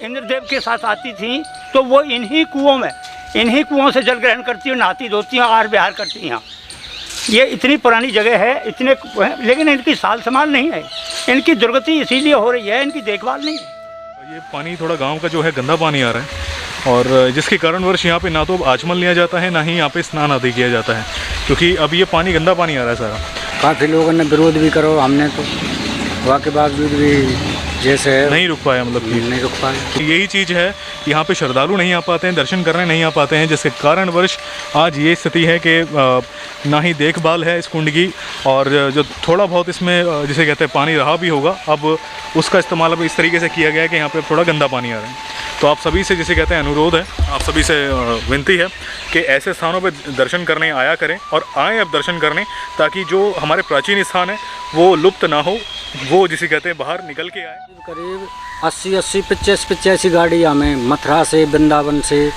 इंद्रदेव के साथ आती थी तो वो इन्हीं कुओं से जल ग्रहण करती हैं, नहाती धोती हैं, आहार विहार करती हैं। ये इतनी पुरानी जगह है, इतने लेकिन इनकी साल संभाल नहीं है, इनकी दुर्गति इसीलिए हो रही है, इनकी देखभाल नहीं है। ये पानी थोड़ा गांव का जो है गंदा पानी आ रहा है और जिसके कारणवश यहाँ पे ना तो आचमन लिया जाता है ना ही यहाँ पे स्नान आदि किया जाता है, क्योंकि अब ये पानी गंदा पानी आ रहा है सारा। काफ़ी लोगों ने विरोध भी करो, हमने तो वहाँ के बावजूद भी जैसे नहीं रुक पाया, मतलब कि नहीं रुक पाए। यही चीज़ है कि यहाँ पे श्रद्धालु नहीं आ पाते हैं, दर्शन करने नहीं आ पाते हैं, जिसके कारणवश आज ये स्थिति है कि ना ही देखभाल है इस कुंड की और जो थोड़ा बहुत इसमें जिसे कहते हैं पानी रहा भी होगा, अब उसका इस्तेमाल अब इस तरीके से किया गया है कि यहाँ पे थोड़ा गंदा पानी आ रहा है। तो आप सभी से जिसे कहते हैं अनुरोध है, आप सभी से विनती है कि ऐसे स्थानों पर दर्शन करने आया करें और आएँ अब दर्शन करने, ताकि जो हमारे प्राचीन स्थान है वो लुप्त ना हो, वो जिसे कहते हैं बाहर निकल के आए। करीब 80 85 गाड़ी हमें मथुरा से, वृंदावन से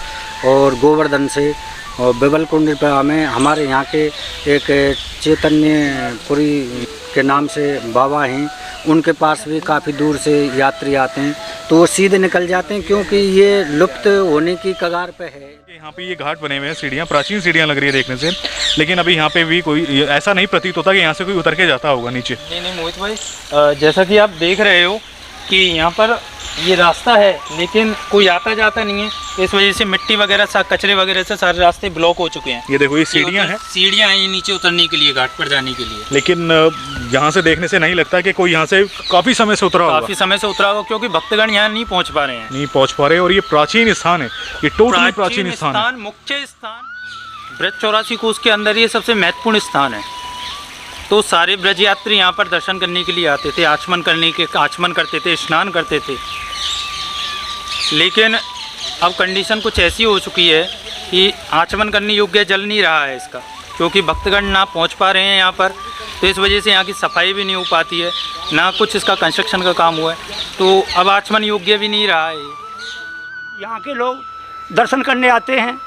और गोवर्धन से और बिबल कुंड पर हमें हमारे यहाँ के एक चैतन्यपुरी के नाम से बाबा हैं, उनके पास भी काफ़ी दूर से यात्री आते हैं, तो वो सीधे निकल जाते हैं क्योंकि ये लुप्त होने की कगार पे है। यहाँ पे ये घाट बने हुए हैं, सीढ़ियाँ, प्राचीन सीढ़ियाँ लग रही है देखने से, लेकिन अभी यहाँ पे भी कोई ऐसा नहीं प्रतीत होता कि यहाँ से कोई उतर के जाता होगा नीचे। नहीं मोहित भाई, जैसा कि आप देख रहे हो कि यहाँ पर ये रास्ता है लेकिन कोई आता जाता नहीं है, इस वजह से मिट्टी वगैरह सा कचरे वगैरह से सारे रास्ते ब्लॉक हो चुके हैं। ये देखो ये सीढ़ियाँ हैं, सीढ़ियाँ हैं ये नीचे उतरने के लिए, घाट पर जाने के लिए, लेकिन यहाँ से देखने से नहीं लगता कि कोई यहाँ से काफ़ी समय से उतरा होगा। काफ़ी समय से उतरा होगा क्योंकि भक्तगण यहाँ नहीं पहुँच पा रहे हैं, नहीं पहुँच पा रहे। और ये प्राचीन स्थान है, ये टोटली प्राचीन स्थान है, मुख्य स्थान ब्रज 84 कोस के अंदर ये सबसे महत्वपूर्ण स्थान है। तो सारे ब्रज यात्री यहाँ पर दर्शन करने के लिए आते थे, आचमन करते थे, स्नान करते थे। लेकिन अब कंडीशन कुछ ऐसी हो चुकी है कि आचमन करने योग्य जल नहीं रहा है इसका, क्योंकि भक्तगण ना पहुँच पा रहे हैं यहाँ पर, तो इस वजह से यहाँ की सफाई भी नहीं हो पाती है, ना कुछ इसका कंस्ट्रक्शन का काम हुआ है, तो अब आचमन योग्य भी नहीं रहा है। यहाँ के लोग दर्शन करने आते हैं,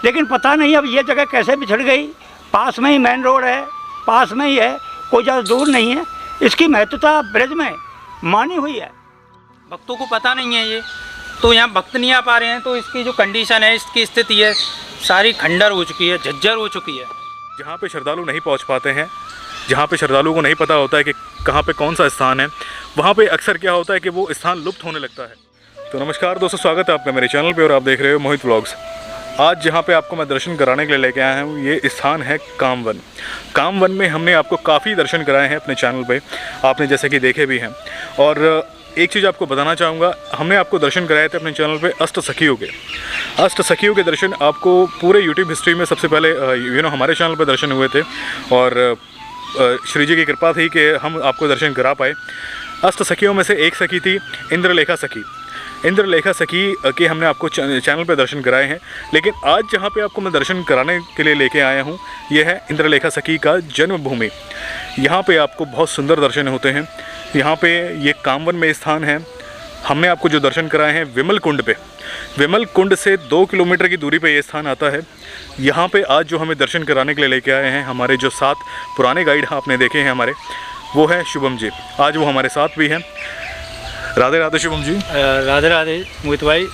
लेकिन पता नहीं अब ये जगह कैसे बिछड़ गई। पास में ही मेन रोड है, पास में ही है, कोई ज़्यादा दूर नहीं है। इसकी महत्वता ब्रज में मानी हुई है, भक्तों को पता नहीं है ये, तो यहाँ भक्त नहीं आ पा रहे हैं, तो इसकी जो कंडीशन है, इसकी स्थिति है, सारी खंडर हो चुकी है, झज्जर हो चुकी है। जहाँ पे श्रद्धालु नहीं पहुँच पाते हैं, जहाँ पे श्रद्धालुओं को नहीं पता होता है कि कहाँ पे कौन सा स्थान है, वहाँ पे अक्सर क्या होता है कि वो स्थान लुप्त होने लगता है। तो नमस्कार दोस्तों, स्वागत है आपका मेरे चैनल पे और आप देख रहे हो मोहित व्लॉग्स। आज जहाँ पे आपको मैं दर्शन कराने के लिए लेके आया हूँ, ये स्थान है कामवन। कामवन में हमने आपको काफ़ी दर्शन कराए हैं अपने चैनल पे, आपने जैसे कि देखे भी हैं। और एक चीज़ आपको बताना चाहूँगा, हमने आपको दर्शन कराए थे अपने चैनल पे अष्ट सखियों के दर्शन आपको पूरे यूट्यूब हिस्ट्री में सबसे पहले हमारे चैनल पर दर्शन हुए थे और श्री जी की कृपा थी कि हम आपको दर्शन करा पाए। अष्ट सखियों में से एक सखी थी इंद्रलेखा सखी के हमने आपको चैनल पे दर्शन कराए हैं। लेकिन आज जहाँ पे आपको मैं दर्शन कराने के लिए लेके आया हूँ, ये है इंद्रलेखा सखी का जन्मभूमि। यहाँ पे आपको बहुत सुंदर दर्शन होते हैं। यहाँ पे ये कामवन में स्थान है। हमने आपको जो दर्शन कराए हैं विमल कुंड से 2 किलोमीटर की दूरी पे ये स्थान आता है। यहाँ पे आज जो हमें दर्शन कराने के लिए लेके आए हैं, हमारे जो 7 पुराने गाइड आपने देखे हैं हमारे, वो है शुभम जी। आज वो हमारे साथ भी हैं। राधे राधे शुभम जी। राधे राधे मोहित भाई,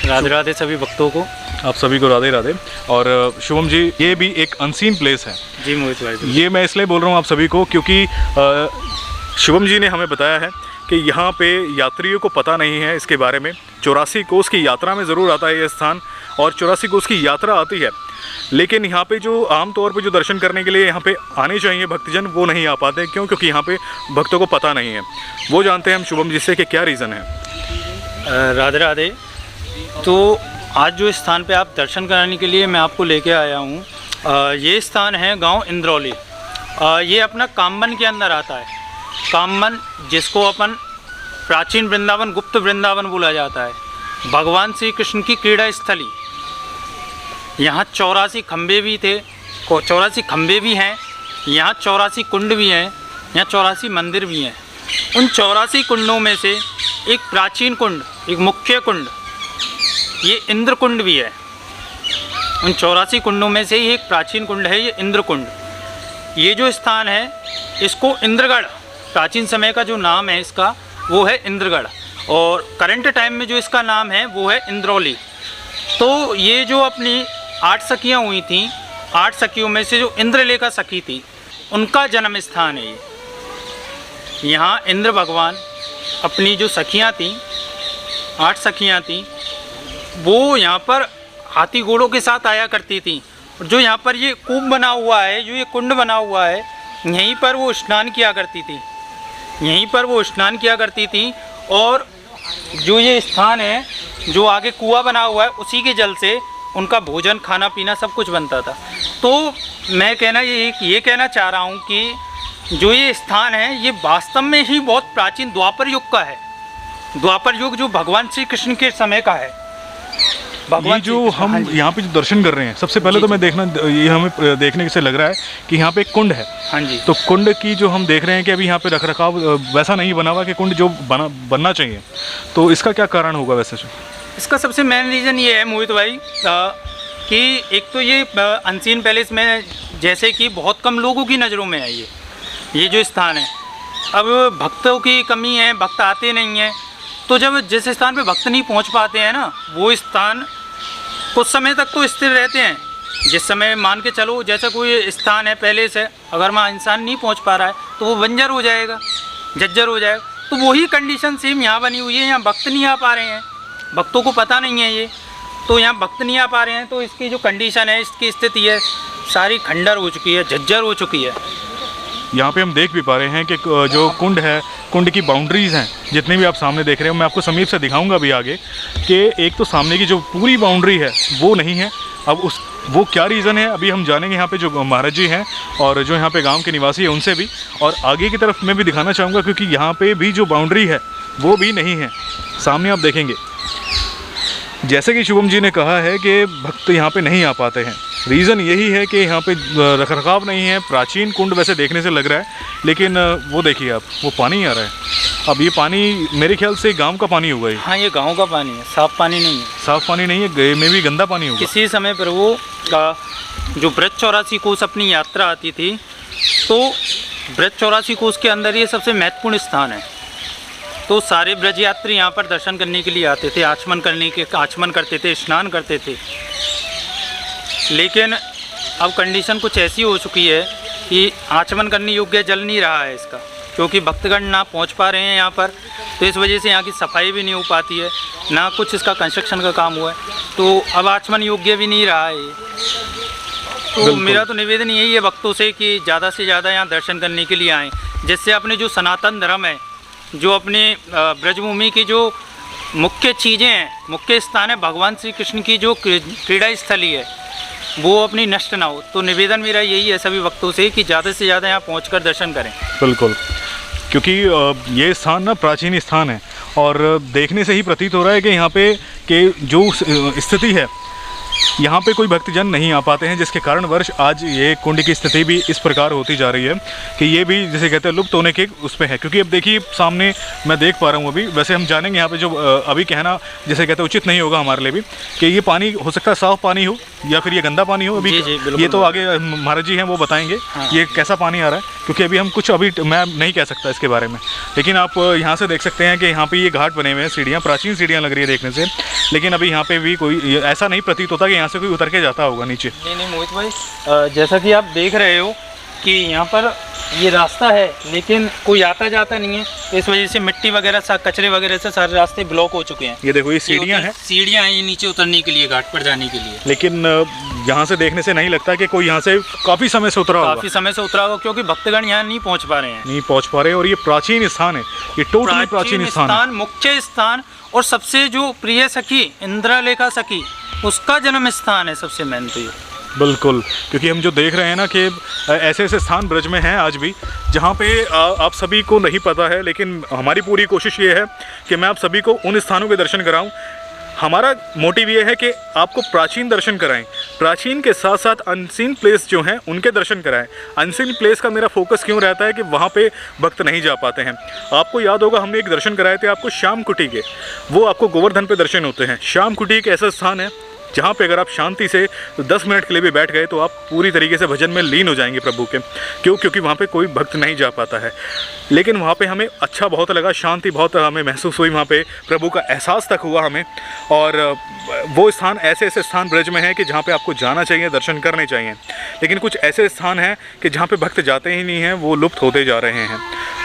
राधे राधे सभी भक्तों को। आप सभी को राधे राधे। और शुभम जी, ये भी एक अनसीन प्लेस है। जी मोहित भाई, ये मैं इसलिए बोल रहा हूँ आप सभी को क्योंकि शुभम जी ने हमें बताया है कि यहाँ पे यात्रियों को पता नहीं है इसके बारे में। 84 कोस की यात्रा में ज़रूर आता है ये स्थान और 84 कोस की यात्रा आती है, लेकिन यहाँ पे जो आम तौर पे जो दर्शन करने के लिए यहाँ पे आने चाहिए भक्तजन, वो नहीं आ पाते। क्यों? क्योंकि यहाँ पे भक्तों को पता नहीं है। वो जानते हैं हम शुभम जी से कि क्या रीज़न है। राधे राधे। तो आज जो स्थान पे आप दर्शन कराने के लिए मैं आपको लेके आया हूँ, ये स्थान है गांव इंद्रौली। ये अपना कामवन के अंदर आता है। कामवन जिसको अपन प्राचीन वृंदावन, गुप्त वृंदावन बोला जाता है, भगवान श्री कृष्ण की क्रीड़ा स्थली। यहाँ 84 खम्भे भी थे, 84 खम्भे भी हैं, यहाँ 84 कुंड भी हैं, यहाँ 84 मंदिर भी हैं। उन 84 कुंडों में से एक प्राचीन कुंड, एक मुख्य कुंड, ये इंद्र कुंड भी है। उन 84 कुंडों में से ही एक प्राचीन कुंड है ये इंद्र कुंड। ये जो स्थान है इसको इंद्रगढ़, प्राचीन समय का जो नाम है इसका वो है इंद्रगढ़। और करंट टाइम में जो इसका नाम है वो है इंद्रौली। तो ये जो अपनी 8 सखियाँ हुई थीं, 8 सखियों में से जो इंद्रलेखा सखी थी उनका जन्म स्थान है ये। यहाँ इंद्र भगवान अपनी जो सखियाँ थीं, 8 सखियाँ थीं, वो यहाँ पर हाथी घोड़ों के साथ आया करती थीं। और जो यहाँ पर ये कूप बना हुआ है, जो ये कुंड बना हुआ है, यहीं पर वो स्नान किया करती थी, यहीं पर वो स्नान किया करती थी। और जो ये स्थान है, जो आगे कुआं बना हुआ है, उसी के जल से उनका भोजन, खाना पीना सब कुछ बनता था। तो मैं ये कहना चाह रहा हूँ कि जो ये स्थान है ये वास्तव में ही बहुत प्राचीन द्वापर युग का है। द्वापर युग जो भगवान श्री कृष्ण के समय का है। ये जो हम यहाँ पे जो दर्शन कर रहे हैं, सबसे पहले तो ये हमें देखने से लग रहा है कि यहाँ पे एक कुंड है। हाँ जी। तो कुंड की जो हम देख रहे हैं कि अभी यहाँ पे रख रखाव वैसा नहीं बना हुआ कि कुंड जो बनना चाहिए, तो इसका क्या कारण होगा वैसे? इसका सबसे मेन रीज़न ये है मोहित भाई कि एक तो ये अनसीन पैलेस में जैसे कि बहुत कम लोगों की नज़रों में है ये जो स्थान है। अब भक्तों की कमी है, भक्त आते नहीं हैं, तो जब जिस स्थान पे भक्त नहीं पहुंच पाते हैं ना, वो स्थान कुछ समय तक तो स्थिर रहते हैं। जिस समय मान के चलो जैसा कोई स्थान है पैलेस है, अगर वहाँ इंसान नहीं पहुंच पा रहा है तो वो बंजर हो जाएगा, जर्जर हो जाएगा। तो वही कंडीशन सेम यहाँ बनी हुई है। यहाँ भक्त नहीं आ पा रहे हैं, भक्तों को पता नहीं है ये, तो यहाँ भक्त नहीं आ पा रहे हैं, तो इसकी जो कंडीशन है, इसकी स्थिति है, सारी खंडर हो चुकी है, जर्जर हो चुकी है। यहाँ पे हम देख भी पा रहे हैं कि जो कुंड है, कुंड की बाउंड्रीज़ हैं जितने भी आप सामने देख रहे हो, मैं आपको समीप से दिखाऊंगा अभी आगे कि एक तो सामने की जो पूरी बाउंड्री है वो नहीं है। अब वो क्या रीज़न है अभी हम जानेंगे यहाँ पे जो महाराज जी हैं और जो यहाँ पे गांव के निवासी हैं उनसे भी, और आगे की तरफ मैं भी दिखाना चाहूँगा क्योंकि यहाँ पे भी जो बाउंड्री है वो भी नहीं है। सामने आप देखेंगे, जैसे कि शुभम जी ने कहा है कि भक्त यहाँ पे नहीं आ पाते हैं। रीज़न यही है कि यहाँ पे रखरखाव नहीं है। प्राचीन कुंड वैसे देखने से लग रहा है, लेकिन वो देखिए आप, वो पानी आ रहा है। अब ये पानी मेरे ख्याल से गांव का पानी होगा ये। हाँ, ये गांव का पानी है, साफ़ पानी नहीं है। साफ़ पानी नहीं है, में भी गंदा पानी होगा। किसी समय पर वो जो ब्रज 84 कोस अपनी यात्रा आती थी, तो ब्रज 84 कोस के अंदर ये सबसे महत्वपूर्ण स्थान है। तो सारे ब्रज यात्री यहाँ पर दर्शन करने के लिए आते थे, आचमन करते थे, स्नान करते थे। लेकिन अब कंडीशन कुछ ऐसी हो चुकी है कि आचमन करने योग्य जल नहीं रहा है इसका, क्योंकि भक्तगण ना पहुँच पा रहे हैं यहाँ पर, तो इस वजह से यहाँ की सफाई भी नहीं हो पाती है, ना कुछ इसका कंस्ट्रक्शन का काम हुआ है, तो अब आचमन योग्य भी नहीं रहा है ये। तो मेरा तो निवेदन यही है भक्तों से कि ज़्यादा से ज़्यादा यहाँ दर्शन करने के लिए आएँ, जिससे अपने जो सनातन धर्म है, जो अपने ब्रजभूमि की जो मुख्य चीज़ें हैं, मुख्य स्थान है, भगवान श्री कृष्ण की जो क्रीड़ा स्थली है, वो अपनी नष्ट ना हो। तो निवेदन मेरा यही है सभी भक्तों से कि ज़्यादा से ज़्यादा यहाँ पहुँचकर दर्शन करें। बिल्कुल, क्योंकि ये स्थान ना प्राचीन स्थान है और देखने से ही प्रतीत हो रहा है कि यहाँ पे के जो स्थिति है, यहाँ पे कोई भक्तजन नहीं आ पाते हैं, जिसके कारण वर्ष आज ये कुंड की स्थिति भी इस प्रकार होती जा रही है कि ये भी जैसे कहते हैं लुप्त होने के उस पे है। क्योंकि अब देखिए सामने मैं देख पा रहा हूँ अभी, वैसे हम जानेंगे यहाँ पे जो अभी कहना जैसे कहते हैं उचित नहीं होगा हमारे लिए भी कि ये पानी हो सकता है साफ़ पानी हो या फिर ये गंदा पानी हो। अभी जी, ये तो आगे महाराज जी हैं वो बताएंगे ये कैसा पानी आ रहा है, क्योंकि अभी हम कुछ मैं नहीं कह सकता इसके बारे में। लेकिन आप यहाँ से देख सकते हैं कि यहाँ पे ये घाट बने हुए हैं, सीढ़ियाँ, प्राचीन सीढ़ियाँ लग रही है देखने से, लेकिन अभी यहाँ पे भी कोई ऐसा नहीं प्रतीत होता कि यहाँ से कोई उतर के जाता होगा नीचे। नहीं मोहित भाई, जैसा कि आप देख रहे हो कि यहाँ पर ये रास्ता है, लेकिन कोई आता जाता नहीं है, इस वजह से मिट्टी वगैरह सा कचरे वगैरह से सारे रास्ते ब्लॉक हो चुके हैं। ये देखो ये सीढ़ियाँ हैं, सीढ़ियाँ हैं ये नीचे उतरने के लिए, घाट पर जाने के लिए। लेकिन यहाँ से देखने से नहीं लगता कि कोई यहाँ से काफ़ी समय से उतरा होगा, क्योंकि भक्तगण यहाँ नहीं पहुँच पा रहे हैं, और ये प्राचीन स्थान है, ये टोटली प्राचीन स्थान, मुख्य स्थान, और सबसे जो प्रिय सखी इंद्रलेखा सखी, उसका जन्म स्थान है सबसे मेन तो ये। बिल्कुल, क्योंकि हम जो देख रहे हैं ना कि ऐसे ऐसे स्थान ब्रज में हैं आज भी जहाँ पे आप सभी को नहीं पता है, लेकिन हमारी पूरी कोशिश ये है कि मैं आप सभी को उन स्थानों के दर्शन कराऊं। हमारा मोटिव ये है कि आपको प्राचीन दर्शन कराएं, प्राचीन के साथ साथ अनसीन प्लेस जो हैं उनके दर्शन कराएं। अनसीन प्लेस का मेरा फोकस क्यों रहता है कि वहाँ पे भक्त नहीं जा पाते हैं। आपको याद होगा हमने एक दर्शन कराए थे आपको श्याम कुटी के, वो आपको गोवर्धन पे दर्शन होते हैं। श्याम कुटी एक ऐसा स्थान है जहाँ पे अगर आप शांति से 10 मिनट के लिए भी बैठ गए तो आप पूरी तरीके से भजन में लीन हो जाएंगे प्रभु के। क्योंकि वहाँ पे कोई भक्त नहीं जा पाता है, लेकिन वहाँ पे हमें अच्छा बहुत लगा, शांति बहुत हमें महसूस हुई, वहाँ पे प्रभु का एहसास तक हुआ हमें। और वो स्थान ऐसे स्थान ब्रज में है कि जहाँ पे आपको जाना चाहिए, दर्शन करने चाहिए, लेकिन कुछ ऐसे स्थान हैं कि जहाँ पे भक्त जाते ही नहीं हैं, वो लुप्त होते जा रहे हैं।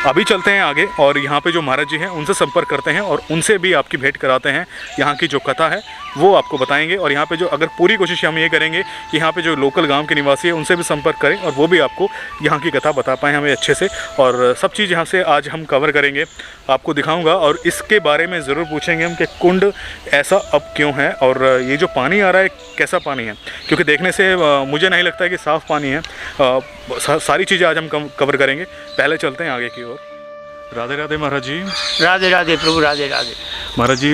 अभी चलते हैं आगे और यहाँ पे जो महाराज जी हैं उनसे संपर्क करते हैं और उनसे भी आपकी भेंट कराते हैं। यहाँ की जो कथा है वो आपको बताएंगे और यहाँ पे जो अगर पूरी कोशिश हम ये करेंगे कि यहाँ पे जो लोकल गांव के निवासी हैं उनसे भी संपर्क करें और वो भी आपको यहाँ की कथा बता पाएँ हमें अच्छे से। और सब चीज़ यहाँ से आज हम कवर करेंगे, आपको दिखाऊँगा और इसके बारे में ज़रूर पूछेंगे हम कि कुंड ऐसा अब क्यों है और ये जो पानी आ रहा है कैसा पानी है, क्योंकि देखने से मुझे नहीं लगता है कि साफ़ पानी है। सारी चीज़ें आज हम कवर करेंगे। पहले चलते हैं आगे की ओर। राधे राधे महाराज जी। राधे राधे प्रभु, राधे राधे। महाराज जी,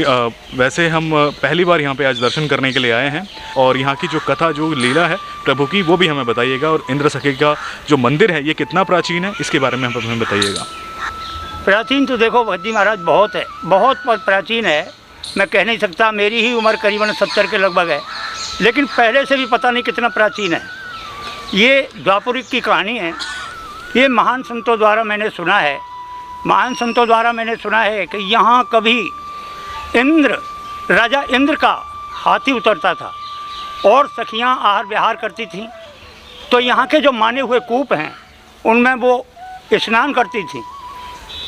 वैसे हम पहली बार यहाँ पे आज दर्शन करने के लिए आए हैं और यहाँ की जो कथा, जो लीला है प्रभु की, वो भी हमें बताइएगा। और इंद्र सखी का जो मंदिर है ये कितना प्राचीन है, इसके बारे में हमें बताइएगा। प्राचीन तो देखो भक्त जी महाराज बहुत है, बहुत प्राचीन है। मैं कह नहीं सकता, मेरी ही उम्र करीबन 70 के लगभग है, लेकिन पहले से भी पता नहीं कितना प्राचीन है। ये द्वापर की कहानी है। ये महान संतों द्वारा मैंने सुना है, कि यहाँ कभी राजा इंद्र का हाथी उतरता था और सखियाँ आहार विहार करती थीं, तो यहाँ के जो माने हुए कूप हैं उनमें वो स्नान करती थीं।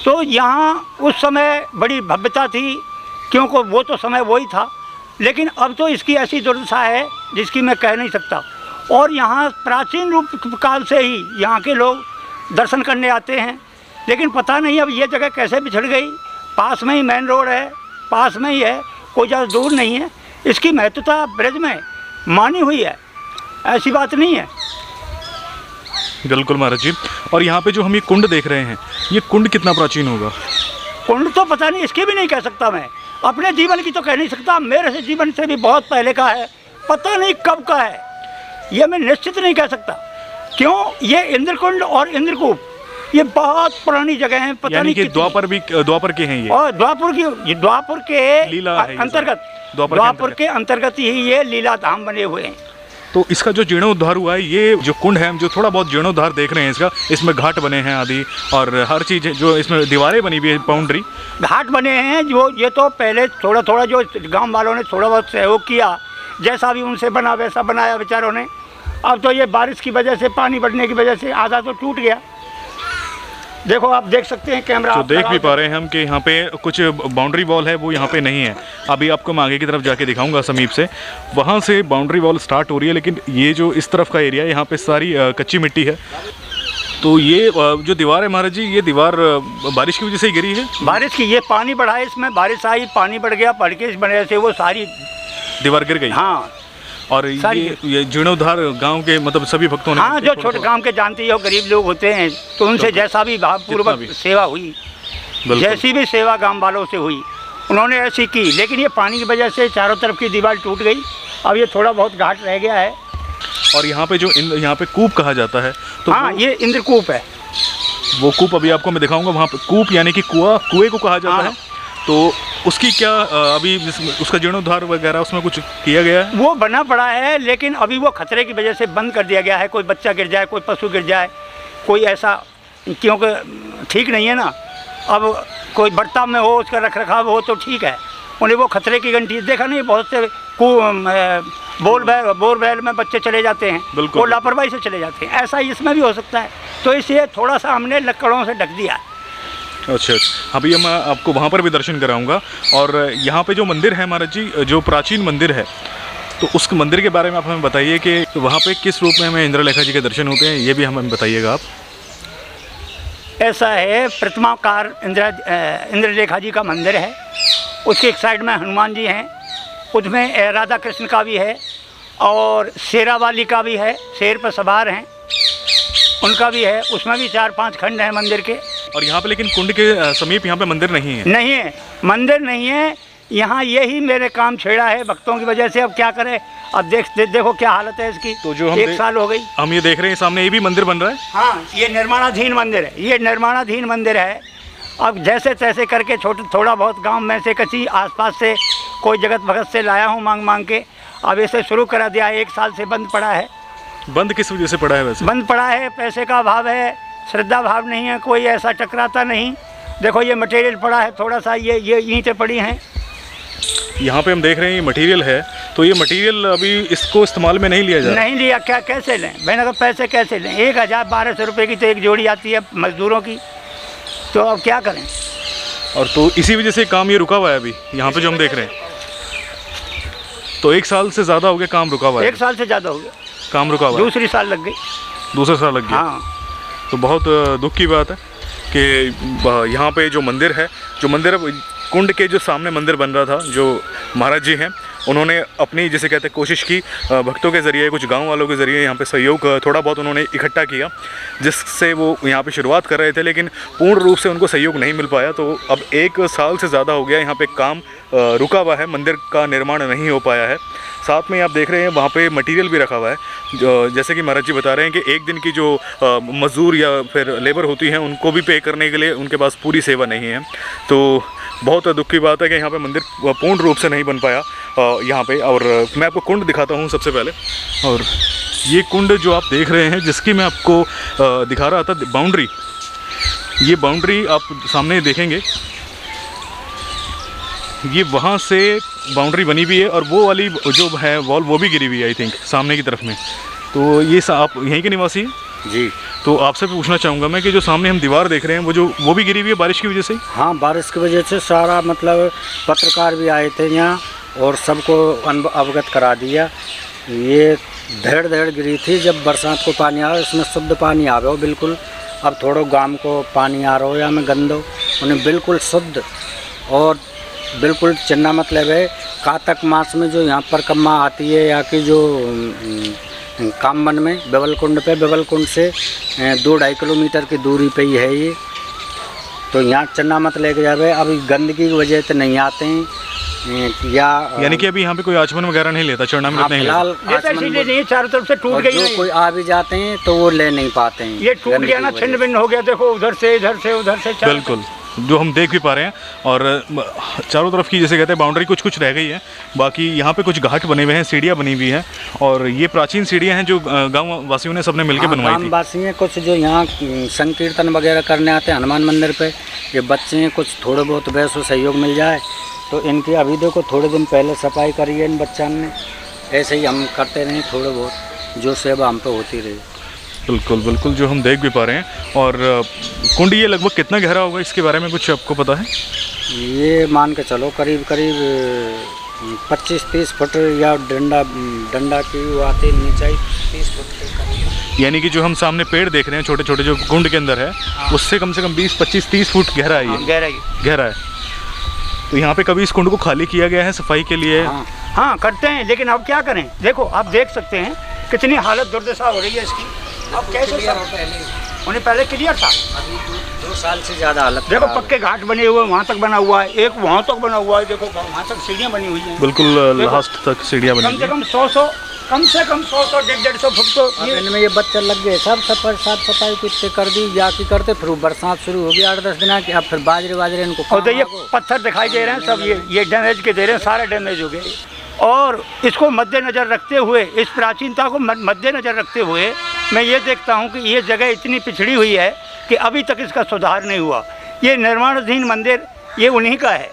तो यहाँ उस समय बड़ी भव्यता थी, क्योंकि वो तो समय वही था, लेकिन अब तो इसकी ऐसी दुर्दशा है जिसकी मैं कह नहीं सकता। और यहाँ प्राचीन रूप काल से ही यहाँ के लोग दर्शन करने आते हैं, लेकिन पता नहीं अब ये जगह कैसे बिछड़ गई। पास में ही मेन रोड है, पास में ही है, कोई ज़्यादा दूर नहीं है। इसकी महत्वता ब्रज में मानी हुई है, ऐसी बात नहीं है। बिल्कुल महाराज जी। और यहाँ पे जो हम ये कुंड देख रहे हैं, ये कुंड कितना प्राचीन होगा? कुंड तो पता नहीं, इसकी भी नहीं कह सकता मैं, अपने जीवन की तो कह नहीं सकता, मेरे से जीवन से भी बहुत पहले का है, पता नहीं कब का है, ये मैं निश्चित नहीं कह सकता। क्यों? ये इंद्रकुंड और इंद्रकूप ये बहुत पुरानी जगह है, पता नहीं कि द्वापर के हैं ये। और द्वापर के लीला है अंतर्गत, द्वापर के अंतर्गत ही ये लीला धाम बने हुए हैं। तो इसका जो जीर्णोद्धार हुआ है, ये जो कुंड है, हम जो थोड़ा बहुत जीर्णोद्धार देख रहे हैं इसका, इसमें घाट बने हैं आदि और हर चीज़ जो इसमें दीवारें बनी हुई है, बाउंड्री घाट बने हैं। जो ये तो पहले थोड़ा थोड़ा जो गांव वालों ने थोड़ा बहुत सहयोग किया, जैसा भी उनसे बना वैसा बनाया बेचारों ने। अब तो ये बारिश की वजह से, पानी बढ़ने की वजह से आधा तो टूट गया। देखो आप देख सकते हैं, कैमरा तो देख भी पा रहे हैं हम कि यहाँ पे कुछ बाउंड्री वॉल है वो यहाँ पे नहीं है। अभी आपको मैं आगे की तरफ जाके दिखाऊंगा समीप से, वहाँ से बाउंड्री वॉल स्टार्ट हो रही है, लेकिन ये जो इस तरफ का एरिया है यहाँ पे सारी कच्ची मिट्टी है। तो ये जो दीवार है महाराज जी, ये दीवार बारिश की वजह से ही गिरी है? बारिश की, ये पानी बढ़ा है, इसमें बारिश आई, पानी बढ़ गया, बढ़ के इस वजह से वो सारी दीवार गिर गई। हाँ। और ये जीर्णोद्धार गांव के मतलब सभी भक्तों ने, हाँ, जो छोटे गांव के जानते हो गरीब लोग होते हैं, तो उनसे जैसा भी भावपूर्वक सेवा हुई, जैसी भी सेवा गांव वालों से हुई, उन्होंने ऐसी की। लेकिन ये पानी की वजह से चारों तरफ की दीवार टूट गई, अब ये थोड़ा बहुत घाट रह गया है। और यहाँ पे जो यहाँ पे कूप कहा जाता है, तो हाँ, ये इंद्रकूप है। वो कूप अभी आपको मैं दिखाऊंगा। वहाँ पे कूप यानी कि कुएं को कहा जाता है। तो उसकी क्या अभी उसका जीर्णोद्धार वगैरह उसमें कुछ किया गया है? वो बना पड़ा है, लेकिन अभी वो खतरे की वजह से बंद कर दिया गया है। कोई बच्चा गिर जाए, कोई पशु गिर जाए, कोई ऐसा, क्योंकि ठीक नहीं है ना। अब कोई बर्ताव में हो, उसका रख रखाव हो तो ठीक है, उन्हें वो खतरे की घंटी देखा नहीं। बहुत से बोरवेल में बच्चे चले जाते हैं, वो लापरवाही से चले जाते हैं, ऐसा इसमें भी हो सकता है। तो इसलिए थोड़ा सा हमने लकड़ों से ढक दिया। अच्छा, हाँ भैया, मैं आपको वहाँ पर भी दर्शन कराऊंगा। और यहाँ पे जो मंदिर है महाराज जी, जो प्राचीन मंदिर है, तो उस मंदिर के बारे में आप हमें बताइए कि वहाँ पे किस रूप में हमें इंद्रलेखा जी के दर्शन होते हैं, ये भी हमें बताइएगा आप। ऐसा है, प्रतिमाकार इंद्रलेखा जी का मंदिर है, उसके एक साइड में हनुमान जी हैं, उसमें राधा कृष्ण का भी है और शेरावाली का भी है, शेर पर सवार हैं, उनका भी है। उसमें भी 4-5 खंड हैं मंदिर के। और यहाँ पे लेकिन कुंड के समीप यहाँ पे मंदिर नहीं है? नहीं है, मंदिर नहीं है यहाँ। यही मेरे काम छेड़ा है भक्तों की वजह से। अब क्या करें, अब देखो क्या हालत है इसकी। तो जो हम 1 साल हो गई, हम ये देख रहे हैं सामने, ये भी मंदिर बन रहा है। हाँ, ये निर्माणाधीन मंदिर है, ये निर्माणाधीन मंदिर है। अब जैसे तैसे करके थोड़ा बहुत गांव में से कच्ची आसपास से कोई जगत भगत से लाया हूँ मांग के। अब इसे शुरू करा दिया, 1 साल से बंद पड़ा है। बंद किस वजह से पड़ा है वैसे? बंद पड़ा है, पैसे का अभाव है, श्रद्धा भाव नहीं है, कोई ऐसा टकराता नहीं। देखो ये मटेरियल पड़ा है थोड़ा सा, ये ईंटें पड़ी हैं। यहाँ पे हम देख रहे हैं ये मटेरियल है, तो ये मटेरियल अभी इसको इस्तेमाल में नहीं लिया जा रहा? नहीं लिया, क्या कैसे लें? मैंने कहा पैसे कैसे लें? 1000-1200 रुपये की तो एक जोड़ी आती है मजदूरों की, तो अब क्या करें? और तो इसी वजह से काम ये रुका हुआ है अभी यहाँ पे जो हम देख रहे हैं। तो 1 साल से ज़्यादा हो गया काम रुका हुआ है? 1 साल से ज़्यादा हो गया काम रुका हुआ है। दूसरी साल लग गई। दूसरा साल लग गया। हाँ, तो बहुत दुख की बात है कि यहाँ पे जो मंदिर है, जो मंदिर अब कुंड के जो सामने मंदिर बन रहा था, जो महाराज जी हैं उन्होंने अपनी जैसे कहते हैं कोशिश की, भक्तों के ज़रिए, कुछ गांव वालों के ज़रिए यहाँ पे सहयोग थोड़ा बहुत उन्होंने इकट्ठा किया, जिससे वो यहाँ पे शुरुआत कर रहे थे, लेकिन पूर्ण रूप से उनको सहयोग नहीं मिल पाया। तो अब 1 साल से ज़्यादा हो गया यहाँ पे काम रुका हुआ है, मंदिर का निर्माण नहीं हो पाया है। साथ में आप देख रहे हैं वहाँ पे मटेरियल भी रखा हुआ है, जैसे कि महाराज जी बता रहे हैं कि एक दिन की जो मज़दूर या फिर लेबर होती हैं उनको भी पे करने के लिए उनके पास पूरी सेवा नहीं है। तो बहुत दुख की बात है कि यहाँ पे मंदिर पूर्ण रूप से नहीं बन पाया यहाँ पे। और मैं आपको कुंड दिखाता हूँ सबसे पहले। और ये कुंड जो आप देख रहे हैं, जिसकी मैं आपको दिखा रहा था बाउंड्री, ये बाउंड्री आप सामने देखेंगे, ये वहाँ से बाउंड्री बनी हुई है और वो वाली जो है वॉल वो भी गिरी हुई है आई थिंक सामने की तरफ में। तो ये आप यहीं के निवासी हैं? जी। तो आपसे पूछना चाहूँगा मैं कि जो सामने हम दीवार देख रहे हैं वो भी गिरी हुई है बारिश की वजह से? हाँ, बारिश की वजह से सारा मतलब पत्रकार भी आए थे यहाँ और सबको अवगत करा दिया। ये धेड़ गिरी थी, जब बरसात को पानी आ रहा इसमें शुद्ध पानी आ रहा हो बिल्कुल। अब थोड़ो गांव को पानी आ रहा हो या में गंदो, उन्हें बिल्कुल शुद्ध और बिल्कुल चिन्ना मतलब है। कातक मास में जो यहाँ पर कम्मा आती है या कि जो कामबन में बेवलकुंड से 2-2.5 किलोमीटर की दूरी पे ही है ये। तो यहाँ चन्ना मत लेके जावे, अभी गंदगी की वजह से नहीं आते हैं यानी कि अभी यहाँ पे कोई आचमन वगैरह नहीं लेता, चढ़ना में नहीं फिलहाल नहीं, चारों तरफ से टूट गई। जो कोई आ भी जाते हैं तो वो ले नहीं पाते हैं, ये टूट गया ना, छिन्न भिन्न हो गया। देखो उधर से उधर से बिल्कुल जो हम देख भी पा रहे हैं। और चारों तरफ की जैसे कहते हैं बाउंड्री कुछ रह गई है, बाकी यहाँ पे कुछ घाट बने हुए हैं, सीढ़ियाँ बनी हुई हैं। और ये प्राचीन सीढ़ियाँ हैं जो गांव वासियों ने सबने मिलकर बनवाई थी। वासी हैं कुछ जो यहाँ संकीर्तन वगैरह करने आते हैं हनुमान मंदिर पे, ये बच्चे हैं, कुछ थोड़े बहुत वैसे सहयोग मिल जाए तो इनकी अभी देखो थोड़े दिन पहले सफाई करी है इन बच्चों ने। ऐसे ही हम करते रहें, थोड़े बहुत जो सेवा हम पे होती रही। बिल्कुल जो हम देख भी पा रहे हैं। और कुंड ये लगभग कितना गहरा होगा, इसके बारे में कुछ आपको पता है? ये मान के चलो करीब 25-30 फुट या डंडा की वो आती नीचे 30 फुट के करीब। यानी कि जो हम सामने पेड़ देख रहे हैं छोटे छोटे जो कुंड के अंदर है, उससे कम से कम 20-25-30 फुट गहरा है ये। गहरा है। तो यहाँ पे कभी इस कुंड को खाली किया गया है सफाई के लिए? हाँ करते हैं, लेकिन अब क्या करें? देखो आप देख सकते हैं कितनी हालत दुर्दशा हो रही है इसकी। अब कैसे उन्हें पहले क्लियर था, अभी 2 साल से ज़्यादा हालत। देखो पक्के घाट बने हुए, वहाँ तक बना हुआ है, एक वहाँ तक बना हुआ है, देखो वहाँ तक सीढ़ियाँ बनी हुई हैं। बिल्कुल लास्ट तक सीढ़ियाँ बनी हुई हैं। कम से कम 100-150 फुट तो इनमें ये बच्चे लग गए, सब साफ सफाई कितने कर दी या की करते, फिर बरसात शुरू हो गई 8-10 दिन की, अब फिर बाजरे इनको। और तो ये पत्थर दिखाई दे रहे हैं सब, ये डैमेज के दे रहे हैं, सारे डैमेज हो गए। और इसको मद्देनज़र रखते हुए, इस प्राचीनता को मद्देनज़र रखते हुए मैं ये देखता हूँ कि ये जगह इतनी पिछड़ी हुई है कि अभी तक इसका सुधार नहीं हुआ। ये निर्माणाधीन मंदिर ये उन्हीं का है।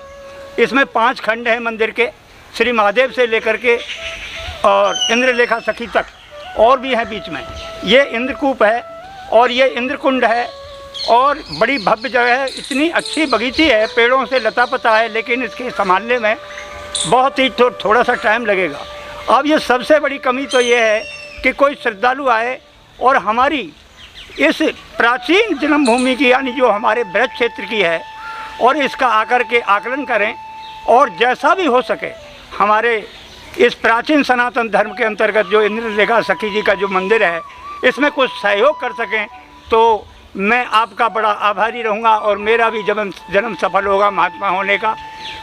इसमें 5 खंड हैं मंदिर के, श्री महादेव से लेकर के और इंद्रलेखा सखी तक, और भी हैं बीच में। ये इंद्रकूप है और ये इंद्रकुंड है और बड़ी भव्य जगह है, इतनी अच्छी बगीची है, पेड़ों से लता पता है, लेकिन इसके संभालने में बहुत ही थोड़ा सा टाइम लगेगा। अब ये सबसे बड़ी कमी तो ये है कि कोई श्रद्धालु आए और हमारी इस प्राचीन जन्मभूमि की, यानी जो हमारे ब्रज क्षेत्र की है, और इसका आकर के आकलन करें और जैसा भी हो सके हमारे इस प्राचीन सनातन धर्म के अंतर्गत जो इंद्रलेखा सखी जी का जो मंदिर है, इसमें कुछ सहयोग कर सकें तो मैं आपका बड़ा आभारी रहूँगा। और मेरा भी जन्म सफल होगा महात्मा होने का।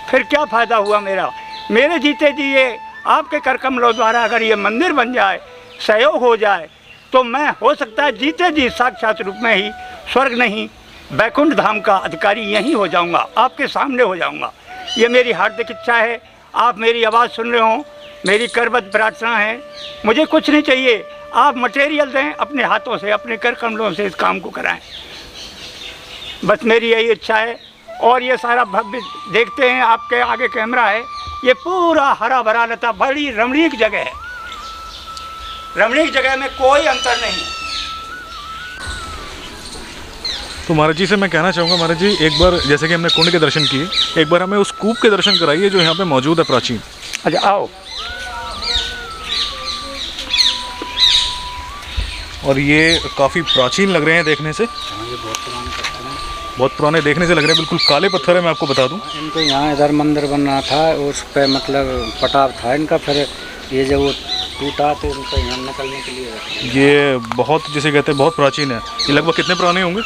फिर क्या फ़ायदा हुआ मेरे जीते जी ये आपके कर कमलों द्वारा अगर ये मंदिर बन जाए, सहयोग हो जाए, तो मैं हो सकता है जीते जी साक्षात रूप में ही स्वर्ग नहीं बैकुंठ धाम का अधिकारी यहीं हो जाऊंगा, आपके सामने हो जाऊंगा। ये मेरी हार्दिक इच्छा है। आप मेरी आवाज़ सुन रहे हो मेरी करबद्ध प्रार्थना है, मुझे कुछ नहीं चाहिए, आप मटेरियल दें, अपने हाथों से, अपने कर कमलों से इस काम को कराएं, बस मेरी यही इच्छा है। और ये सारा भव्य देखते हैं, आपके आगे कैमरा है, ये पूरा हरा भरा लता, बड़ी रमणीक जगह है, रमणीक जगह में कोई अंतर नहीं है। तो महाराज जी से मैं कहना चाहूँगा, महाराज जी एक बार जैसे कि हमने कुंड के दर्शन किए, एक बार हमें उस कूप के दर्शन कराइए जो यहाँ पे मौजूद है प्राचीन। अच्छा आओ। और ये काफ़ी प्राचीन लग रहे हैं देखने से, बहुत पुराने देखने से लग रहे हैं, बिल्कुल काले पत्थर है, मैं आपको बता दूं। इनको यहाँ इधर मंदिर बन रहा था, उस पे मतलब पटाव था इनका, फिर ये जब वो टूटा तो उनको यहाँ निकलने के लिए रखा। ये बहुत, जिसे कहते हैं, बहुत प्राचीन है। ये लगभग कितने पुराने होंगे?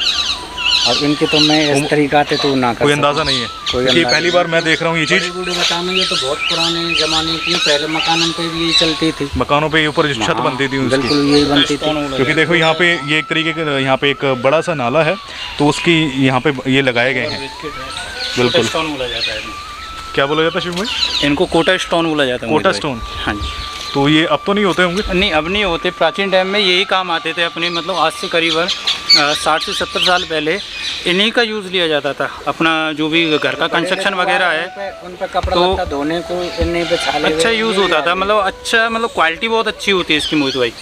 और इनके तो मैं इस तरीका से तो ना कर कोई अंदाज़ा नहीं है, क्योंकि पहली बार मैं देख रहा हूँ ये चीज़। बताना, ये तो बहुत पुराने ज़माने की, पहले मकानों पे भी यही चलती थी, मकानों पे ऊपर जो छत बनती थी उसकी, बिल्कुल यही बनती थी। क्योंकि देखो यहाँ पे ये एक तरीके का, यहाँ पे एक बड़ा सा नाला है, तो उसकी यहाँ पे ये लगाए गए हैं। बिल्कुल। स्टोन बोला जाता है, क्या बोला जाता है शिव भाई? इनको कोटा स्टोन बोला जाता है। कोटा स्टोन? हाँ जी। तो ये अब तो नहीं होते होंगे? नहीं, अब नहीं होते। प्राचीन टाइम में यही काम आते थे अपने, मतलब आज से करीबन 60 से 70 साल पहले इन्हीं का यूज़ लिया जाता था। अपना जो भी घर का कंस्ट्रक्शन वगैरह है, उन पे कपड़ा लत्ता धोने को इन्हीं पे छाले अच्छा यूज़ होता था, मतलब अच्छा, मतलब क्वालिटी बहुत अच्छी होती है इसकी मोहित भाई।